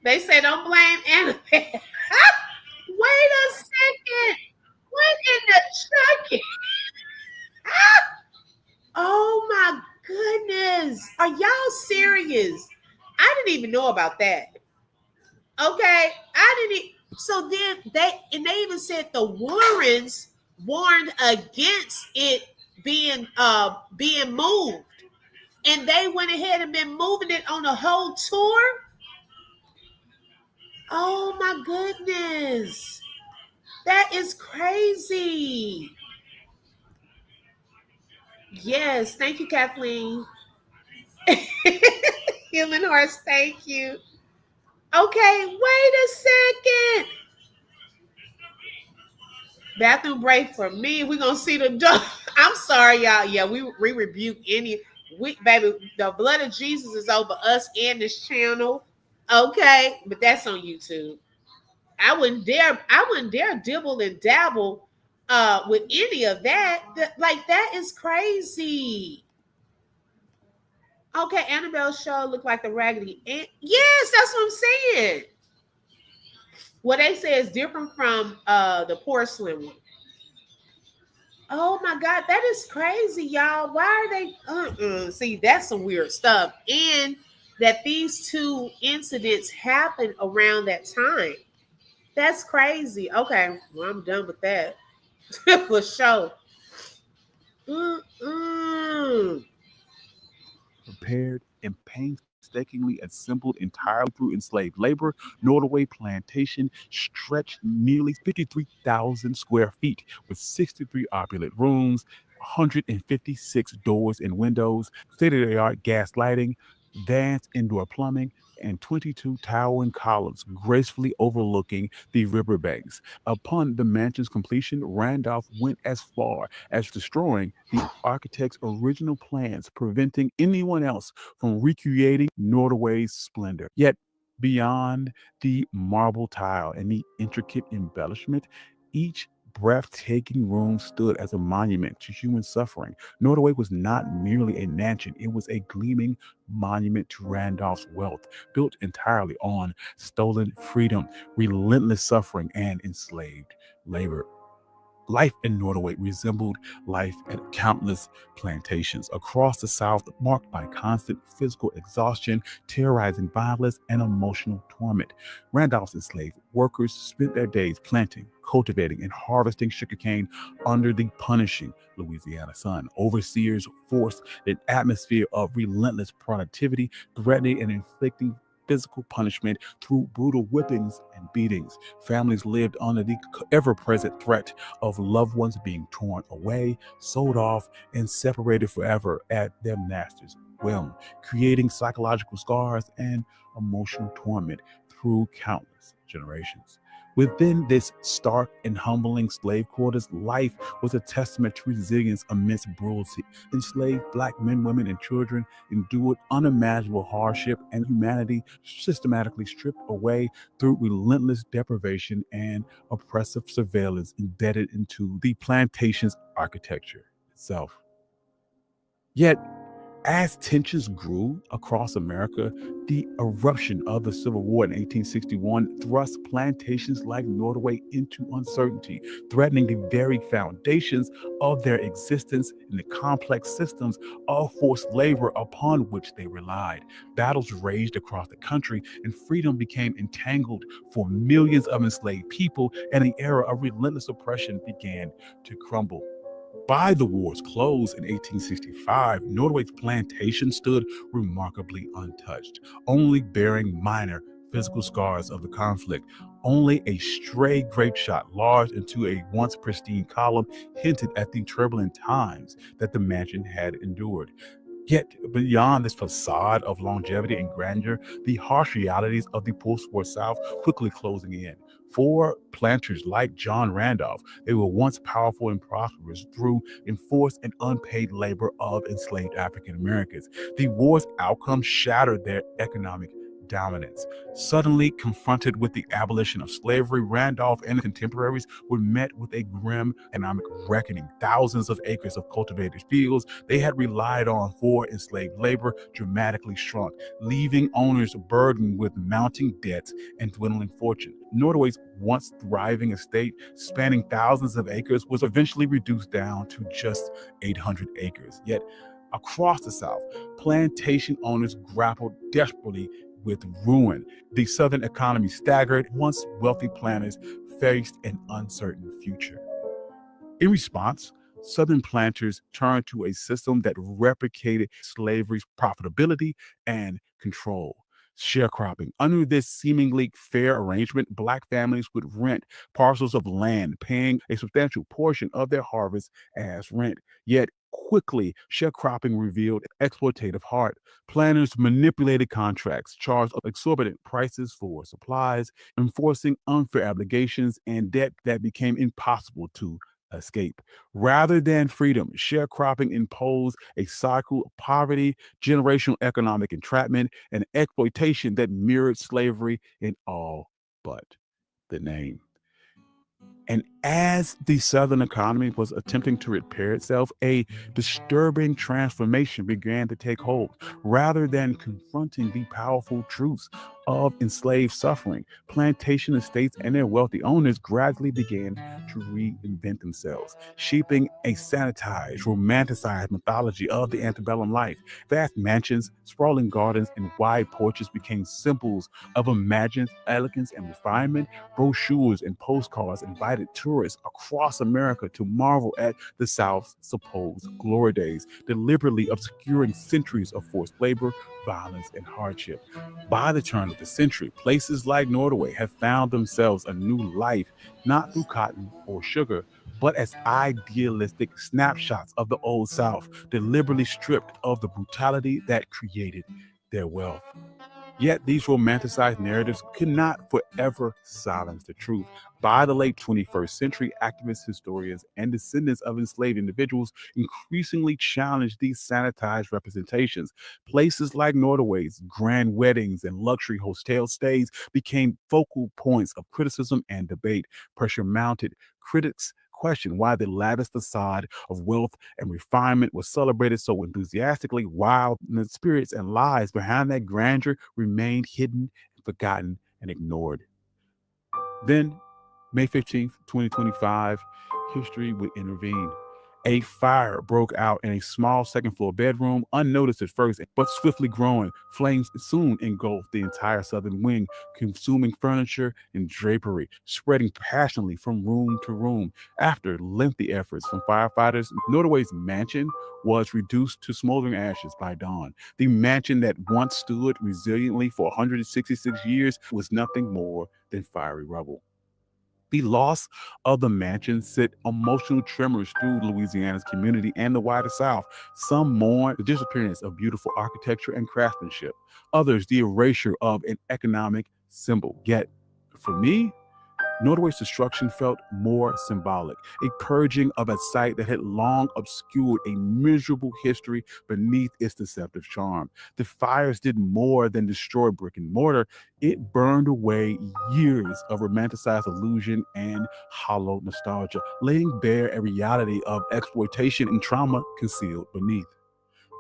They say don't blame Annabelle. Wait a second. What in the Chucky? Oh my goodness. Are y'all serious? I didn't even know about that. Okay. I didn't. So then they even said the Warrens warned against it being moved. And they went ahead and been moving it on the whole tour. Oh my goodness. That is crazy. Yes, thank you, Kathleen. Human horse, thank you. Okay, wait a second. Bathroom break for me. We're gonna see the dog. I'm sorry, y'all. Yeah, we rebuke any baby. The blood of Jesus is over us and this channel. Okay, but that's on YouTube. I wouldn't dare dibble and dabble with any of that. Like that is crazy. Okay, Annabelle's show looked like the Raggedy Ant. Yes, that's what I'm saying. What they say is different from the porcelain one. Oh my God, that is crazy, y'all. Why are they? See, that's some weird stuff. And that these two incidents happened around that time. That's crazy. Okay, well, I'm done with that. For sure. Prepared and painstakingly assembled entirely through enslaved labor, Nordaway Plantation stretched nearly 53,000 square feet with 63 opulent rooms, 156 doors and windows, state-of-the-art gas lighting, advanced indoor plumbing, and 22 towering columns gracefully overlooking the riverbanks. Upon the mansion's completion, Randolph went as far as destroying the architect's original plans, preventing anyone else from recreating Nordaway's splendor. Yet, beyond the marble tile and the intricate embellishment, each breathtaking room stood as a monument to human suffering. Nordaway was not merely a mansion, it was a gleaming monument to Randolph's wealth, built entirely on stolen freedom, relentless suffering, and enslaved labor. Life in Nordaway resembled life at countless plantations across the South, marked by constant physical exhaustion, terrorizing violence, and emotional torment. Randolph's enslaved workers spent their days planting, cultivating, and harvesting sugarcane under the punishing Louisiana sun. Overseers forced an atmosphere of relentless productivity, threatening and inflicting physical punishment through brutal whippings and beatings. Families lived under the ever-present threat of loved ones being torn away, sold off, and separated forever at their master's whim, creating psychological scars and emotional torment through countless generations. Within this stark and humbling slave quarters, life was a testament to resilience amidst brutality. Enslaved black men, women, and children endured unimaginable hardship and humanity systematically stripped away through relentless deprivation and oppressive surveillance embedded into the plantation's architecture itself. Yet, as tensions grew across America, the eruption of the Civil War in 1861 thrust plantations like Nordaway into uncertainty, threatening the very foundations of their existence and the complex systems of forced labor upon which they relied. Battles raged across the country, and freedom became entangled for millions of enslaved people, and the era of relentless oppression began to crumble. By the war's close in 1865, Nordaway's plantation stood remarkably untouched, only bearing minor physical scars of the conflict. Only a stray grape shot lodged into a once pristine column hinted at the turbulent times that the mansion had endured. Yet, beyond this facade of longevity and grandeur, the harsh realities of the post-war South quickly closing in. For planters like John Randolph, they were once powerful and prosperous through enforced and unpaid labor of enslaved African Americans. The war's outcome shattered their economic dominance. Suddenly confronted with the abolition of slavery, Randolph and contemporaries were met with a grim economic reckoning. Thousands of acres of cultivated fields they had relied on for enslaved labor dramatically shrunk, leaving owners burdened with mounting debts and dwindling fortune. Nordway's once thriving estate, spanning thousands of acres, was eventually reduced down to just 800 acres. Yet, across the South, plantation owners grappled desperately with ruin. The Southern economy staggered. Once wealthy planters faced an uncertain future. In response, Southern planters turned to a system that replicated slavery's profitability and control. Sharecropping. Under this seemingly fair arrangement, Black families would rent parcels of land, paying a substantial portion of their harvest as rent. Yet, quickly, sharecropping revealed exploitative heart. Planters manipulated contracts, charged exorbitant prices for supplies, enforcing unfair obligations and debt that became impossible to escape. Rather than freedom, sharecropping imposed a cycle of poverty, generational economic entrapment, and exploitation that mirrored slavery in all but the name. And as the Southern economy was attempting to repair itself, a disturbing transformation began to take hold. Rather than confronting the powerful truths of enslaved suffering, plantation estates and their wealthy owners gradually began to reinvent themselves, shaping a sanitized, romanticized mythology of the antebellum life. Vast mansions, sprawling gardens, and wide porches became symbols of imagined elegance and refinement. Brochures and postcards invited tourists across America to marvel at the South's supposed glory days, deliberately obscuring centuries of forced labor, violence, and hardship. By the turn of the century, places like Nordway have found themselves a new life, not through cotton or sugar, but as idealistic snapshots of the Old South, deliberately stripped of the brutality that created their wealth. Yet these romanticized narratives could not forever silence the truth. By the late 21st century, activists, historians, and descendants of enslaved individuals increasingly challenged these sanitized representations. Places like Nordway's grand weddings and luxury hotel stays became focal points of criticism and debate. Pressure mounted. Critics questioned why the lavish facade of wealth and refinement was celebrated so enthusiastically, while the spirits and lies behind that grandeur remained hidden, forgotten, and ignored. Then, May 15th, 2025, history would intervene. A fire broke out in a small second floor bedroom, unnoticed at first, but swiftly growing. Flames soon engulfed the entire southern wing, consuming furniture and drapery, spreading passionately from room to room. After lengthy efforts from firefighters, Nordway's mansion was reduced to smoldering ashes by dawn. The mansion that once stood resiliently for 166 years was nothing more than fiery rubble. The loss of the mansion sent emotional tremors through Louisiana's community and the wider South. Some mourned the disappearance of beautiful architecture and craftsmanship, others the erasure of an economic symbol. Yet, for me, Nordway's destruction felt more symbolic, a purging of a site that had long obscured a miserable history beneath its deceptive charm. The fires did more than destroy brick and mortar, it burned away years of romanticized illusion and hollow nostalgia, laying bare a reality of exploitation and trauma concealed beneath.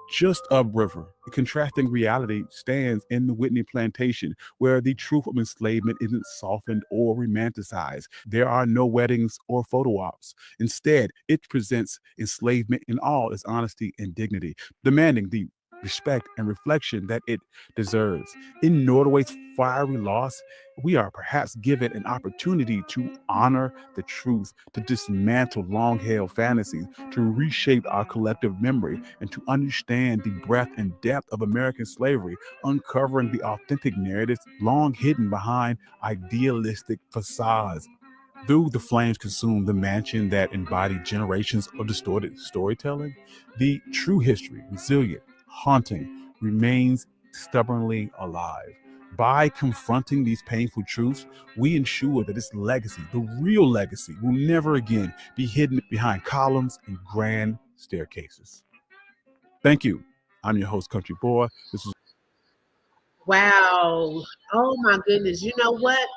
Just upriver, a contrasting reality stands in the Whitney Plantation, where the truth of enslavement isn't softened or romanticized. There are no weddings or photo ops. Instead, it presents enslavement in all its honesty and dignity, demanding the respect and reflection that it deserves. In Nordway's fiery loss, we are perhaps given an opportunity to honor the truth, to dismantle long held fantasies, to reshape our collective memory, and to understand the breadth and depth of American slavery, uncovering the authentic narratives long hidden behind idealistic facades. Though the flames consumed the mansion that embodied generations of distorted storytelling, the true history, resilient, haunting, remains stubbornly alive. By confronting these painful truths, we ensure that its legacy, the real legacy, will never again be hidden behind columns and grand staircases. Thank you. I'm your host, Country Boy. This is Wow. Oh my goodness. You know what?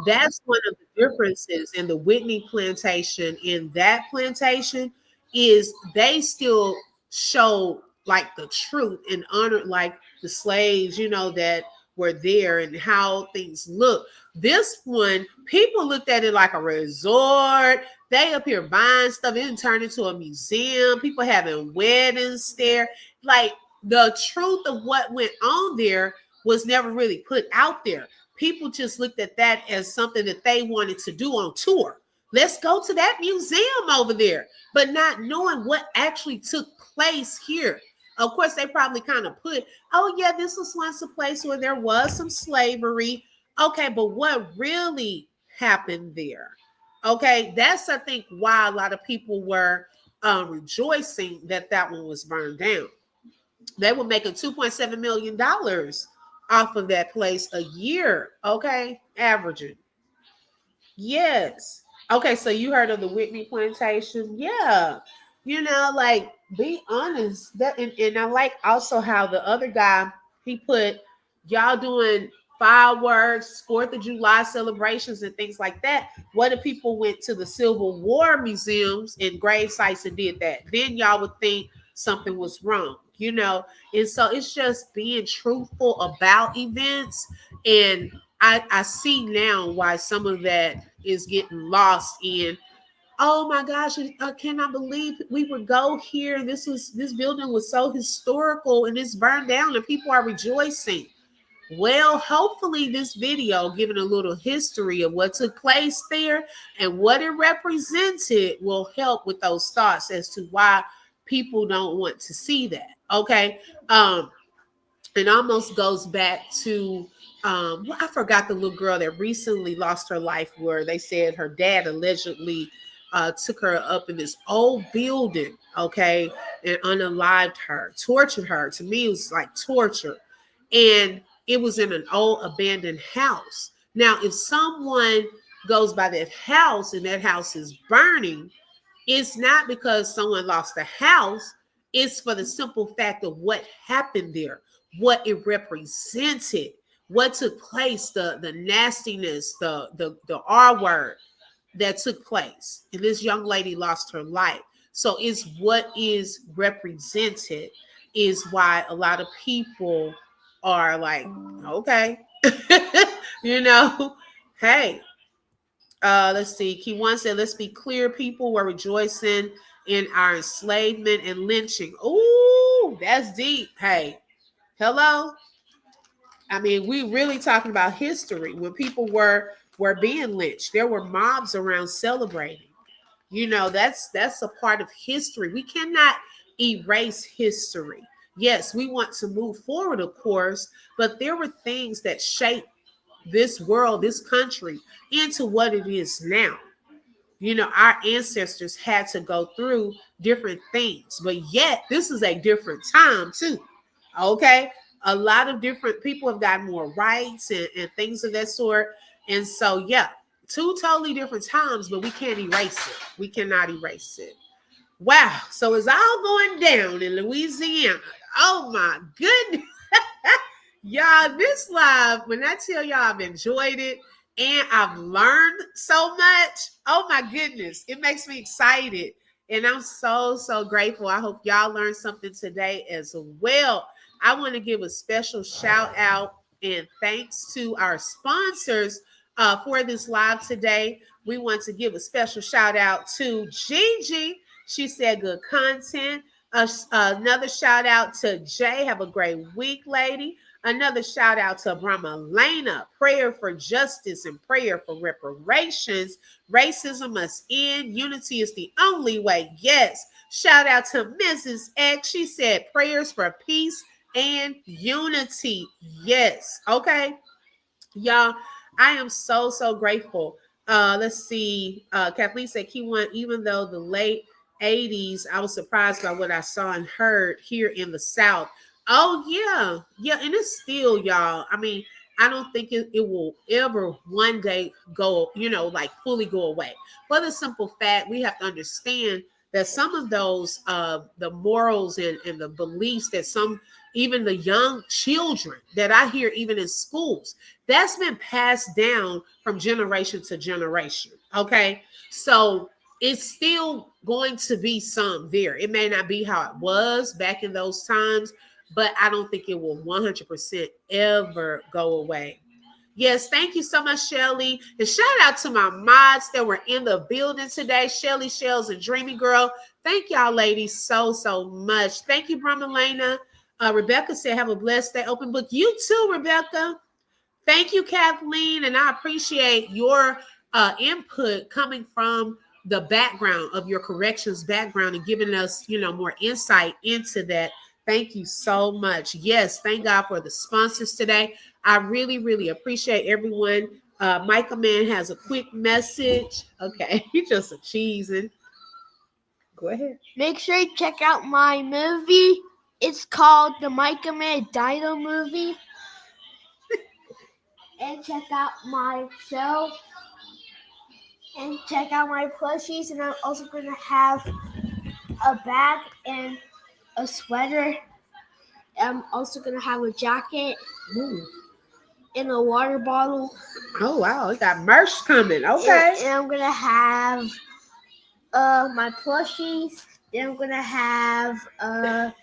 That's one of the differences in the Whitney plantation. In that plantation, is they still show like the truth and honor like the slaves, that were there and how things look. This one, people looked at it like a resort. They up here buying stuff. It didn't turn into a museum. People having weddings there. Like the truth of what went on there was never really put out there. People just looked at that as something that they wanted to do on tour. Let's go to that museum over there, but not knowing what actually took place here. Of course, they probably kind of put, oh, yeah, this was once a place where there was some slavery. Okay, but what really happened there? Okay, that's, I think, why a lot of people were rejoicing that that one was burned down. They were making $2.7 million off of that place a year. Okay, averaging. Yes. Okay, so you heard of the Whitney plantation? Yeah. Like, be honest. And I like also how the other guy, he put y'all doing fireworks, 4th of July celebrations and things like that. What if people went to the Civil War museums and grave sites and did that? Then y'all would think something was wrong. And so it's just being truthful about events. And I see now why some of that is getting lost in, oh my gosh, I cannot believe we would go here. This building was so historical and it's burned down and people are rejoicing. Well, hopefully this video giving a little history of what took place there and what it represented will help with those thoughts as to why people don't want to see that. Okay. It almost goes back to I forgot the little girl that recently lost her life, where they said her dad allegedly took her up in this old building, okay, and unalived her, tortured her. To me, it was like torture. And it was in an old abandoned house. Now, if someone goes by that house and that house is burning, it's not because someone lost the house. It's for the simple fact of what happened there, what it represented, what took place, the nastiness, the R word that took place. And this young lady lost her life. So it's what is represented is why a lot of people are like, okay, hey, let's see. Key one said, let's be clear. People were rejoicing in our enslavement and lynching. Ooh, that's deep. Hey, hello. I mean, we really talking about history when people were being lynched. There were mobs around celebrating. That's a part of history. We cannot erase history. Yes, we want to move forward, of course, but there were things that shaped this world, this country, into what it is now. Our ancestors had to go through different things, but yet this is a different time too. Okay. A lot of different people have gotten more rights and things of that sort. And so, yeah, two totally different times, but we can't erase it. We cannot erase it. Wow. So it's all going down in Louisiana. Oh my goodness. Y'all, this live, when I tell y'all I've enjoyed it and I've learned so much, oh my goodness, it makes me excited. And I'm so, so grateful. I hope y'all learned something today as well. I want to give a special shout out and thanks to our sponsors for this live today. We want to give a special shout out to Gigi. She said good content. Another shout out to Jay. Have a great week, lady. Another shout out to Brahma Lena. Prayer for justice and prayer for reparations. Racism must end. Unity is the only way. Yes. Shout out to Mrs. X. She said prayers for peace and unity. Yes. Okay. Y'all, I am so, so grateful. Let's see. Kathleen said, Key One, even though the late 80s, I was surprised by what I saw and heard here in the South. Oh, yeah. Yeah. And it's still, y'all. I mean, I don't think it will ever one day go, like fully go away. For the simple fact, we have to understand that some of those, the morals and the beliefs that some even the young children that I hear even in schools, that's been passed down from generation to generation. Okay. So it's still going to be some there. It may not be how it was back in those times, but I don't think it will 100% ever go away. Yes, thank you so much, Shelly. And shout out to my mods that were in the building today. Shelly, Shells, and Dreamy Girl. Thank y'all ladies so much. Thank you, Bramalena. Rebecca said, have a blessed day. Open book. You too, Rebecca. Thank you, Kathleen. And I appreciate your input coming from the background of your corrections background and giving us, more insight into that. Thank you so much. Yes, thank God for the sponsors today. I really appreciate everyone. Micah Man has a quick message. Okay, he's just a cheesing. Go ahead. Make sure you check out my movie. It's called the Micah Man Dino Movie. And check out my show. And check out my plushies. And I'm also going to have a bag and a sweater. I'm also going to have a jacket. Ooh. And a water bottle. Oh, wow. We got merch coming. Okay. And I'm going to have my plushies. Then I'm going to have a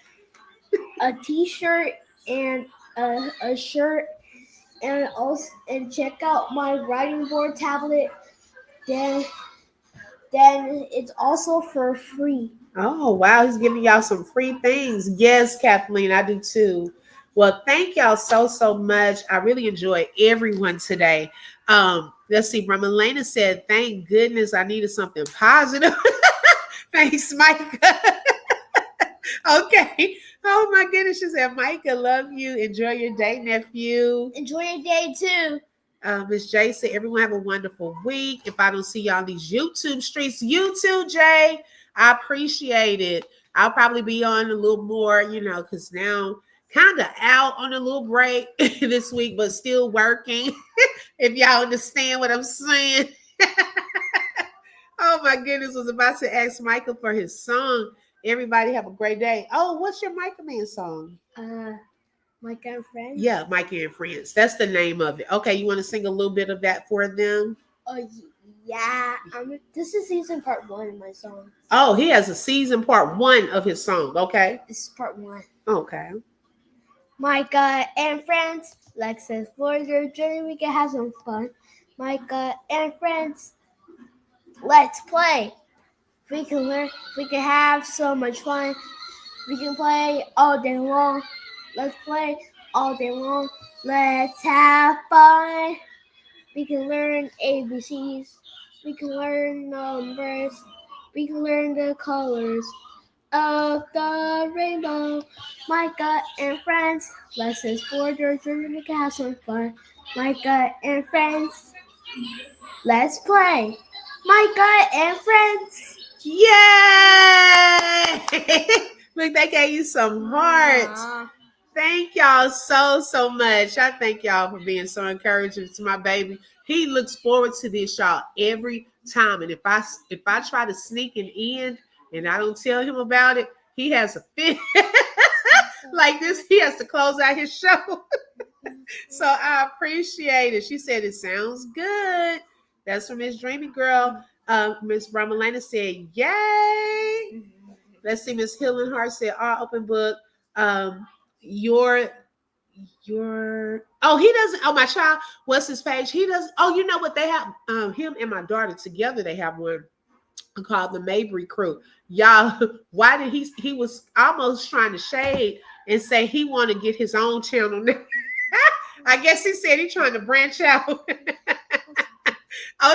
t-shirt and a shirt. And check out my writing board tablet. Then it's also for free. Oh, wow. He's giving y'all some free things. Yes, Kathleen, I do too. Well, thank y'all so much. I really enjoyed everyone today. Let's see. Bramalena said, thank goodness I needed something positive. Thanks, Micah. Okay. Oh, my goodness. She said, Micah, love you. Enjoy your day, nephew. Enjoy your day, too. Miss J said, everyone have a wonderful week. If I don't see y'all on these YouTube streets, you too, Jay. I appreciate it. I'll probably be on a little more, because now kind of out on a little break this week, but still working. If y'all understand what I'm saying. Oh my goodness, was about to ask Michael for his song. Everybody have a great day. Oh, what's your Micah Man song? Micah and Friends. Yeah, Micah and Friends. That's the name of it. Okay, you want to sing a little bit of that for them? Yeah. This is season part 1 of my song. Oh, he has a season part 1 of his song. Okay. This is part 1. Okay. Micah and Friends. Let's explore your journey. We can have some fun. Micah and Friends. Let's play. We can learn. We can have so much fun. We can play all day long. Let's play all day long. Let's have fun. We can learn ABCs. We can learn numbers. We can learn the colors of the rainbow. Micah and Friends. Let's explore your journey. We can have some fun. Micah and Friends. Let's play. Micah and Friends. Yay! Look, they gave you some hearts. Thank y'all so much. I thank y'all for being so encouraging to my baby. He looks forward to this, y'all, every time. And if I try to sneak it in and I don't tell him about it, he has a fit like this. He has to close out his show. So I appreciate it. She said it sounds good. That's from Miss Dreamy Girl. Miss Bramalena said, yay. Let's see. Miss Hillenhart said, open book. Your he doesn't. Oh, my child, what's his page? He doesn't. Oh, you know what they have? Him and my daughter together, they have one called the Mabry Crew. Y'all, why did he was almost trying to shade and say he want to get his own channel now. I guess he said he's trying to branch out.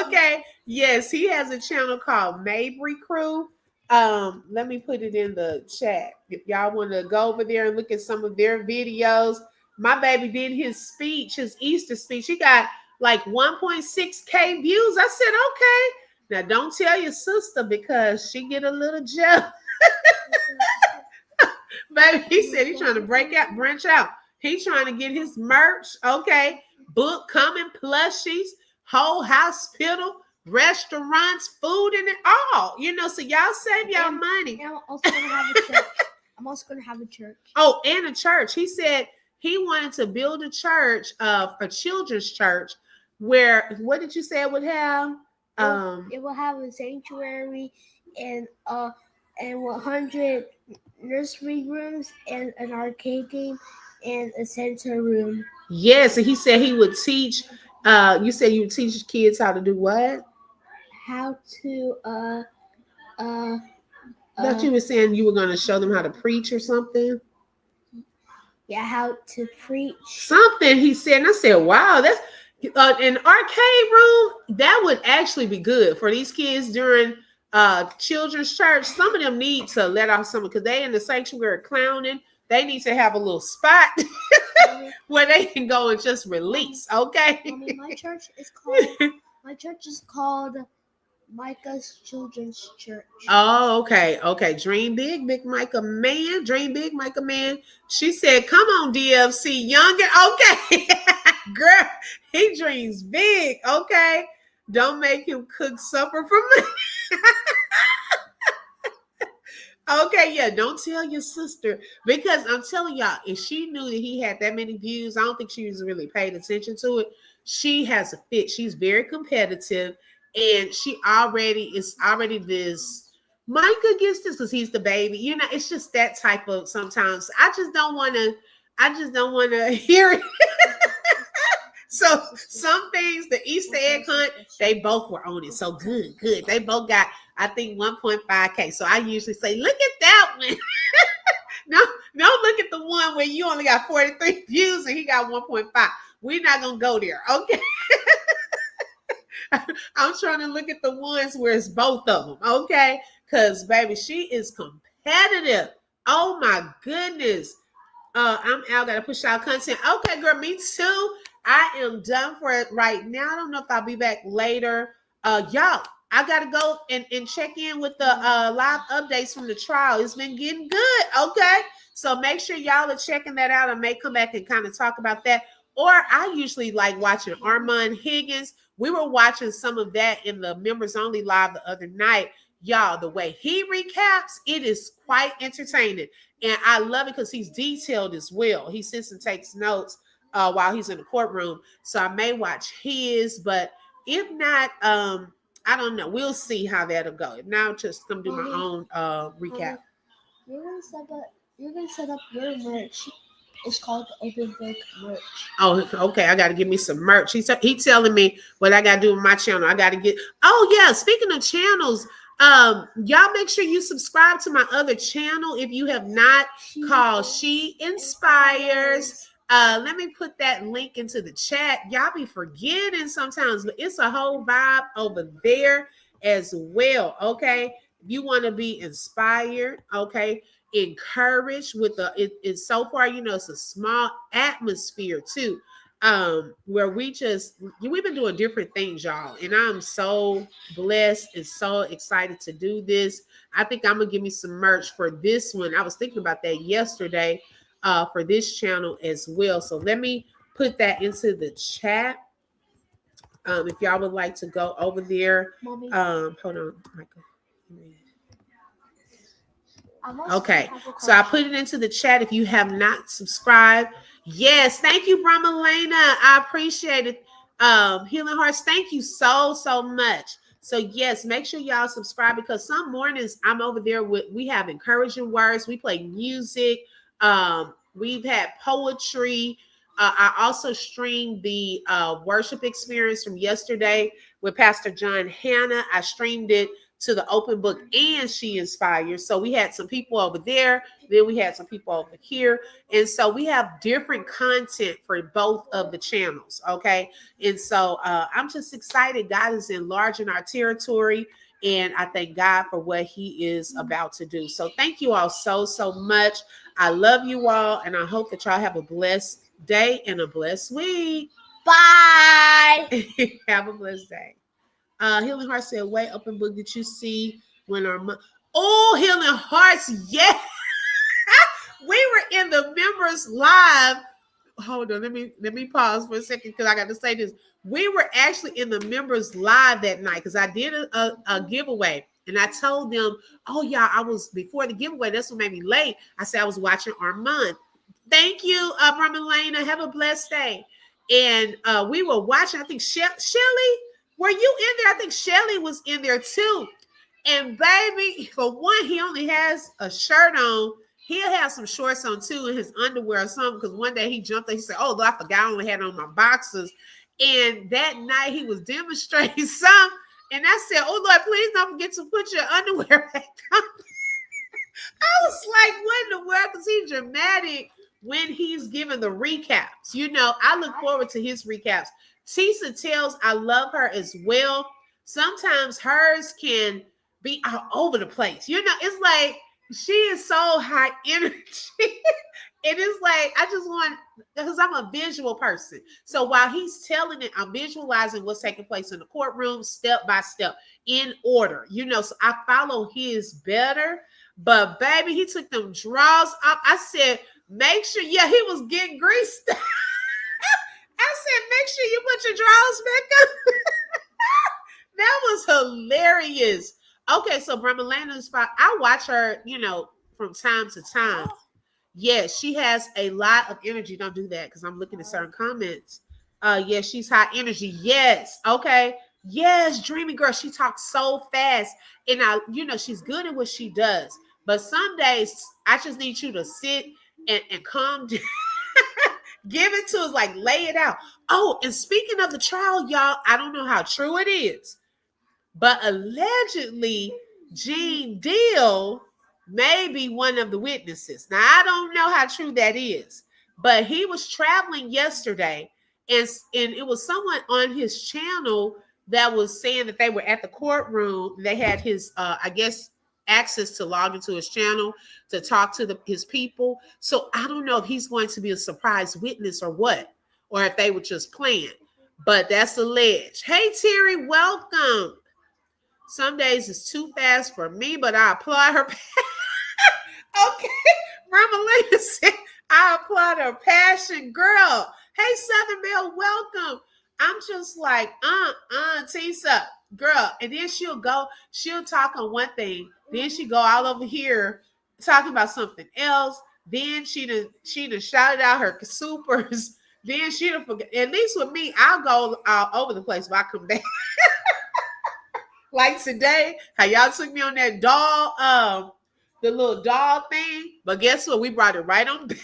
Okay. Yes, he has a channel called Mabry Crew. Let me put it in the chat. If y'all want to go over there and look at some of their videos. My baby did his speech, his Easter speech. He got like 1.6K views. I said, okay. Now don't tell your sister because she get a little jealous. Baby, he said he's trying to branch out. He's trying to get his merch. Okay. Book coming, plushies, whole hospital, restaurants, food, and it all. So y'all save y'all money. And I'm also gonna have a church. I'm also going to have a church. Oh, and a church. He said he wanted to build a church, a children's church, where, what did you say it would have? It will have a sanctuary and 100 nursery rooms and an arcade game and a center room. Yes, and he said he would teach. You said you would teach kids how to do what? How to That you were saying you were going to show them how to preach or something. Yeah, how to preach. Something he said, and I said, "Wow, that's an arcade room. That would actually be good for these kids during children's church. Some of them need to let off some because they in the sanctuary clowning. They need to have a little spot where they can go and just release. Okay, Mommy, my church is called Micah's Children's Church. Oh, okay. Dream big, Big Micah man. Dream big, Micah man. She said, "Come on, DFC younger." Okay, girl, he dreams big. Okay, don't make him cook supper for me. Okay, yeah, don't tell your sister because I'm telling y'all, if she knew that he had that many views, I don't think she was really paying attention to it. She has a fit. She's very competitive, and she already is this. Micah gets this because he's the baby. You know, it's just that type of. Sometimes I just don't want to hear it. So some things, the Easter egg hunt, they both were on it. So good. They both got, I think, 1.5K. So I usually say, look at that one. No, look at the one where you only got 43 views and he got 1.5. We're not gonna go there, okay? I'm trying to look at the ones where it's both of them, okay? Because baby, she is competitive. Oh my goodness. I'm out, gotta push out content. Okay, girl, me too. I am done for it right now. I don't know if I'll be back later. Y'all, I gotta go and check in with the live updates from the trial. It's been getting good. Okay, so make sure y'all are checking that out. I may come back and kind of talk about that. Or I usually like watching Armand Higgins. We were watching some of that in the members only live the other night. Y'all, the way he recaps, it is quite entertaining. And I love it because he's detailed as well. He sits and takes notes while he's in the courtroom. So I may watch his, but if not, I don't know. We'll see how that'll go. If not, I'll just come do my own recap. You're gonna set up your merch. It's called the Open Book merch. Oh, okay. I got to give me some merch. He telling me what I got to do with my channel. I got to get. Oh yeah. Speaking of channels, y'all make sure you subscribe to my other channel if you have not, called She Inspires. Let me put that link into the chat. Y'all be forgetting sometimes, but it's a whole vibe over there as well. Okay, you want to be inspired, okay, encouraged with it's so far, it's a small atmosphere too, where we've been doing different things, y'all, and I'm so blessed and so excited to do this. I think I'm gonna give me some merch for this one. I was thinking about that yesterday, for this channel as well. So let me put that into the chat. If y'all would like to go over there. Mommy. Hold on, Michael. Okay, so I put it into the chat if you have not subscribed. Yes, thank you, Bramalena. I appreciate it. Healing Hearts, thank you so much. So yes, make sure y'all subscribe because some mornings I'm over there we have encouraging words. We play music. We've had poetry. I also streamed the worship experience from yesterday with Pastor John Hanna. I streamed it to the Open Book and She Inspires. So we had some people over there, then we had some people over here. And so we have different content for both of the channels, okay? And so I'm just excited. God is enlarging our territory, and I thank God for what he is about to do. So thank you all so much. I love you all, and I hope that y'all have a blessed day and a blessed week. Bye. Have a blessed day. Healing Hearts said, wait, Open Book, did you see when our Healing Hearts, yeah. We were in the members live. Hold on, let me pause for a second because I got to say this. We were actually in the members live that night because I did a giveaway. And I told them, oh yeah, I was before the giveaway. That's what made me late. I said I was watching Armand. Thank you, Ramalena. Have a blessed day. And we were watching, I think Shelly, were you in there? I think Shelly was in there too. And baby, for one, he only has a shirt on. He'll have some shorts on too and his underwear or something. Because one day he jumped up, he said, oh, I forgot I only had on my boxers. And that night he was demonstrating some. And I said, oh, Lord, please don't forget to put your underwear back on. I was like, what in the world? Because he's dramatic when he's giving the recaps. You know, I look forward to his recaps. Tisa tells I love her as well. Sometimes hers can be all over the place. You know, it's like she is so high energy. It is like, I just want, because I'm a visual person. So while he's telling it, I'm visualizing what's taking place in the courtroom step by step in order. You know, so I follow his better. But baby, he took them draws off. I said, make sure, yeah, he was getting greased. I said, make sure you put your drawers back up. That was hilarious. Okay, so Bramalana's spot. I watch her, you know, from time to time. Yes, she has a lot of energy. Don't do that because I'm looking at certain comments. Yes, she's high energy. Yes. Okay. Yes, dreamy girl. She talks so fast. And you know, she's good at what she does. But some days I just need you to sit and calm down. Give it to us, like lay it out. Oh, and speaking of the trial, y'all, I don't know how true it is, but allegedly Gene Deal may be one of the witnesses. Now, I don't know how true that is, but he was traveling yesterday, and it was someone on his channel that was saying that they were at the courtroom. They had his, I guess, access to log into his channel to talk to his people. So I don't know if he's going to be a surprise witness or what, or if they were just playing, but that's alleged. Hey, Terry, welcome. Some days it's too fast for me, but I applaud her. Okay, Ramalena said, I applaud her passion, girl. Hey, Southern Belle, welcome. I'm just like, Tisa, girl. And then she'll talk on one thing. Then she go all over here talking about something else. Then she done shouted out her supers. Then she done forget. At least with me, I'll go all over the place when I come back. Like today, how y'all took me on that doll, the little doll thing. But guess what? We brought it right on back.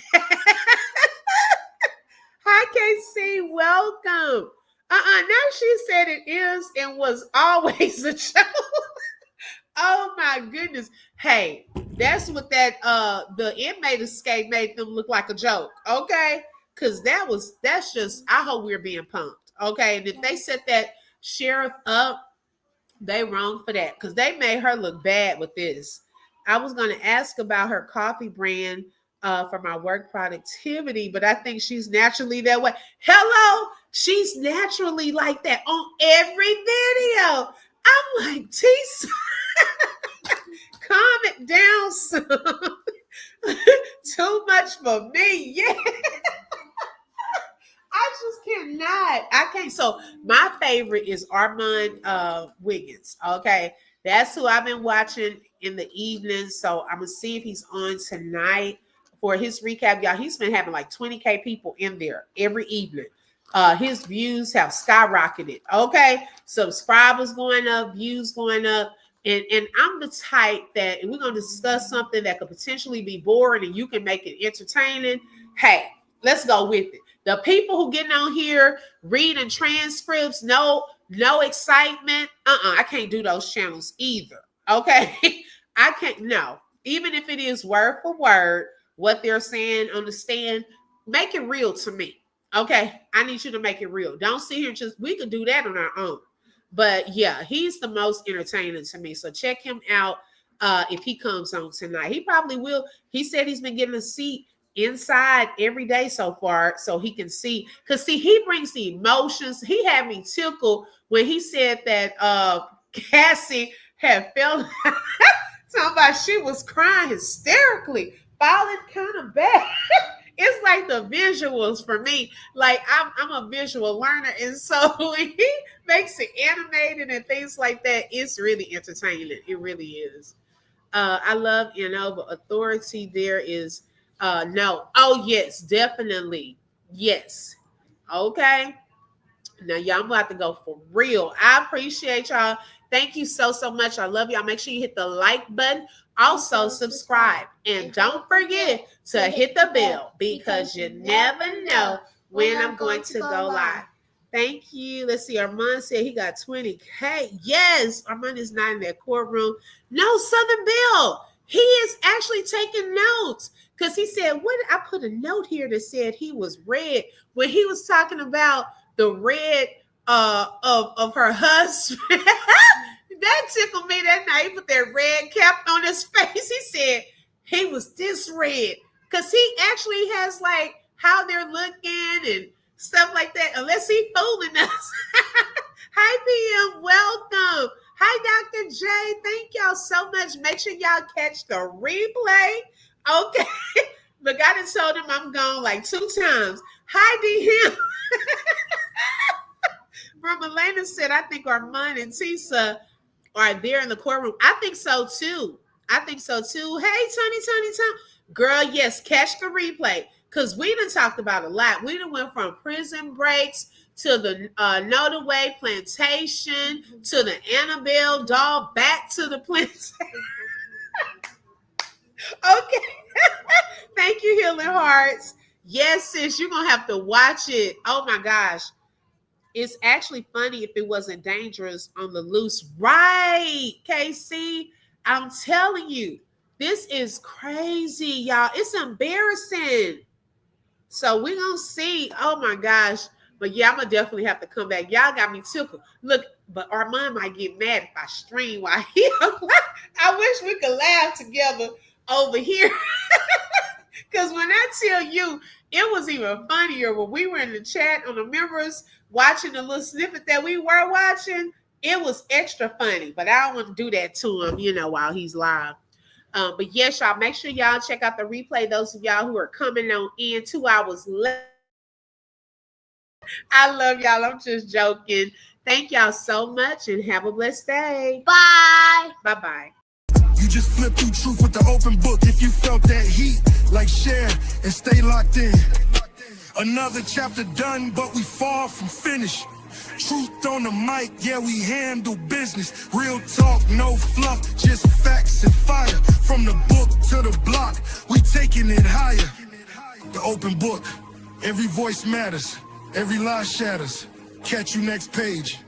Hi, KC. Welcome. Now she said it is and was always a joke. Oh my goodness. Hey, that's what that the inmate escape made them look like a joke. Okay. Cause that's just, I hope we're being pumped. Okay. And if they set that sheriff up, they wrong for that because they made her look bad with this. I was going to ask about her coffee brand for my work productivity, but I think she's naturally that way. Hello, she's naturally like that on every video. I'm like, Tisa, calm it down some. Too much for me. Yeah. I just cannot. I can't. So my favorite is Armand Wiggins. Okay. That's who I've been watching in the evening. So I'm going to see if he's on tonight for his recap. Y'all, he's been having like 20K people in there every evening. His views have skyrocketed. Okay. Subscribers going up, views going up. And I'm the type that, and we're going to discuss something that could potentially be boring and you can make it entertaining. Hey, let's go with it. The people who getting on here reading transcripts, no excitement. I can't do those channels either. Okay. I can't, no. Even if it is word for word, what they're saying on the stand, make it real to me. Okay. I need you to make it real. Don't sit here and just, we could do that on our own. But yeah, he's the most entertaining to me. So check him out if he comes on tonight. He probably will. He said he's been getting a seat inside every day so far so he can see. Because see, he brings the emotions. He had me tickled when he said that Cassie had felt somebody, she was crying hysterically, falling kind of bad. It's like the visuals for me. Like I'm a visual learner. And so when he makes it animated and things like that. It's really entertaining. It really is. I love but authority. There is no. Oh yes, definitely. Yes. Okay. Now y'all, I'm about to go for real. I appreciate y'all. Thank you so much. I love y'all. Make sure you hit the like button. Also subscribe. And don't forget to hit the bell because you never know when I'm going to go live. Thank you. Let's see. Armand said he got 20K. Yes, Armand is not in that courtroom. No, Southern Bill. He is actually taking notes because he said, "What?" I put a note here that said he was red when he was talking about the red of her husband. That tickled me that night. He put that red cap on his face. He said he was this red because he actually has like how they're looking and stuff like that. Unless he fooling us. Hi, PM. Welcome. Hi, Dr. J. Thank y'all so much. Make sure y'all catch the replay. Okay. Look, I done told him I'm gone like 2 times. Hi, DM. Elena said, I think Armand and Tisa are there in the courtroom. I think so too. Hey, Tony. Girl, yes, catch the replay. Because we done talked about a lot. We done went from prison breaks to the Nottoway Plantation to the Annabelle doll, back to the Plantation. Okay. Thank you, Healing Hearts. Yes, sis, you're going to have to watch it. Oh, my gosh. It's actually funny if it wasn't dangerous on the loose. Right, KC? I'm telling you, this is crazy, y'all. It's embarrassing. So we're going to see. Oh, my gosh. But, yeah, I'm going to definitely have to come back. Y'all got me tickled. Look, but Armand might get mad if I stream while he I wish we could laugh together over here. Because when I tell you, it was even funnier when we were in the chat on the members watching the little snippet that we were watching. It was extra funny, but I don't want to do that to him, while he's live. But yes, y'all, make sure y'all check out the replay. Those of y'all who are coming on in 2 hours late. I love y'all. I'm just joking. Thank y'all so much and have a blessed day. Bye. Bye-bye. You just flip through truth with the open book. If you felt that heat, like share and stay locked in. Another chapter done, but we far from finished. Truth on the mic, yeah, we handle business. Real talk, no fluff, just facts and fire. From the book to the block, we taking it higher. The open book, every voice matters, every lie shatters. Catch you next page.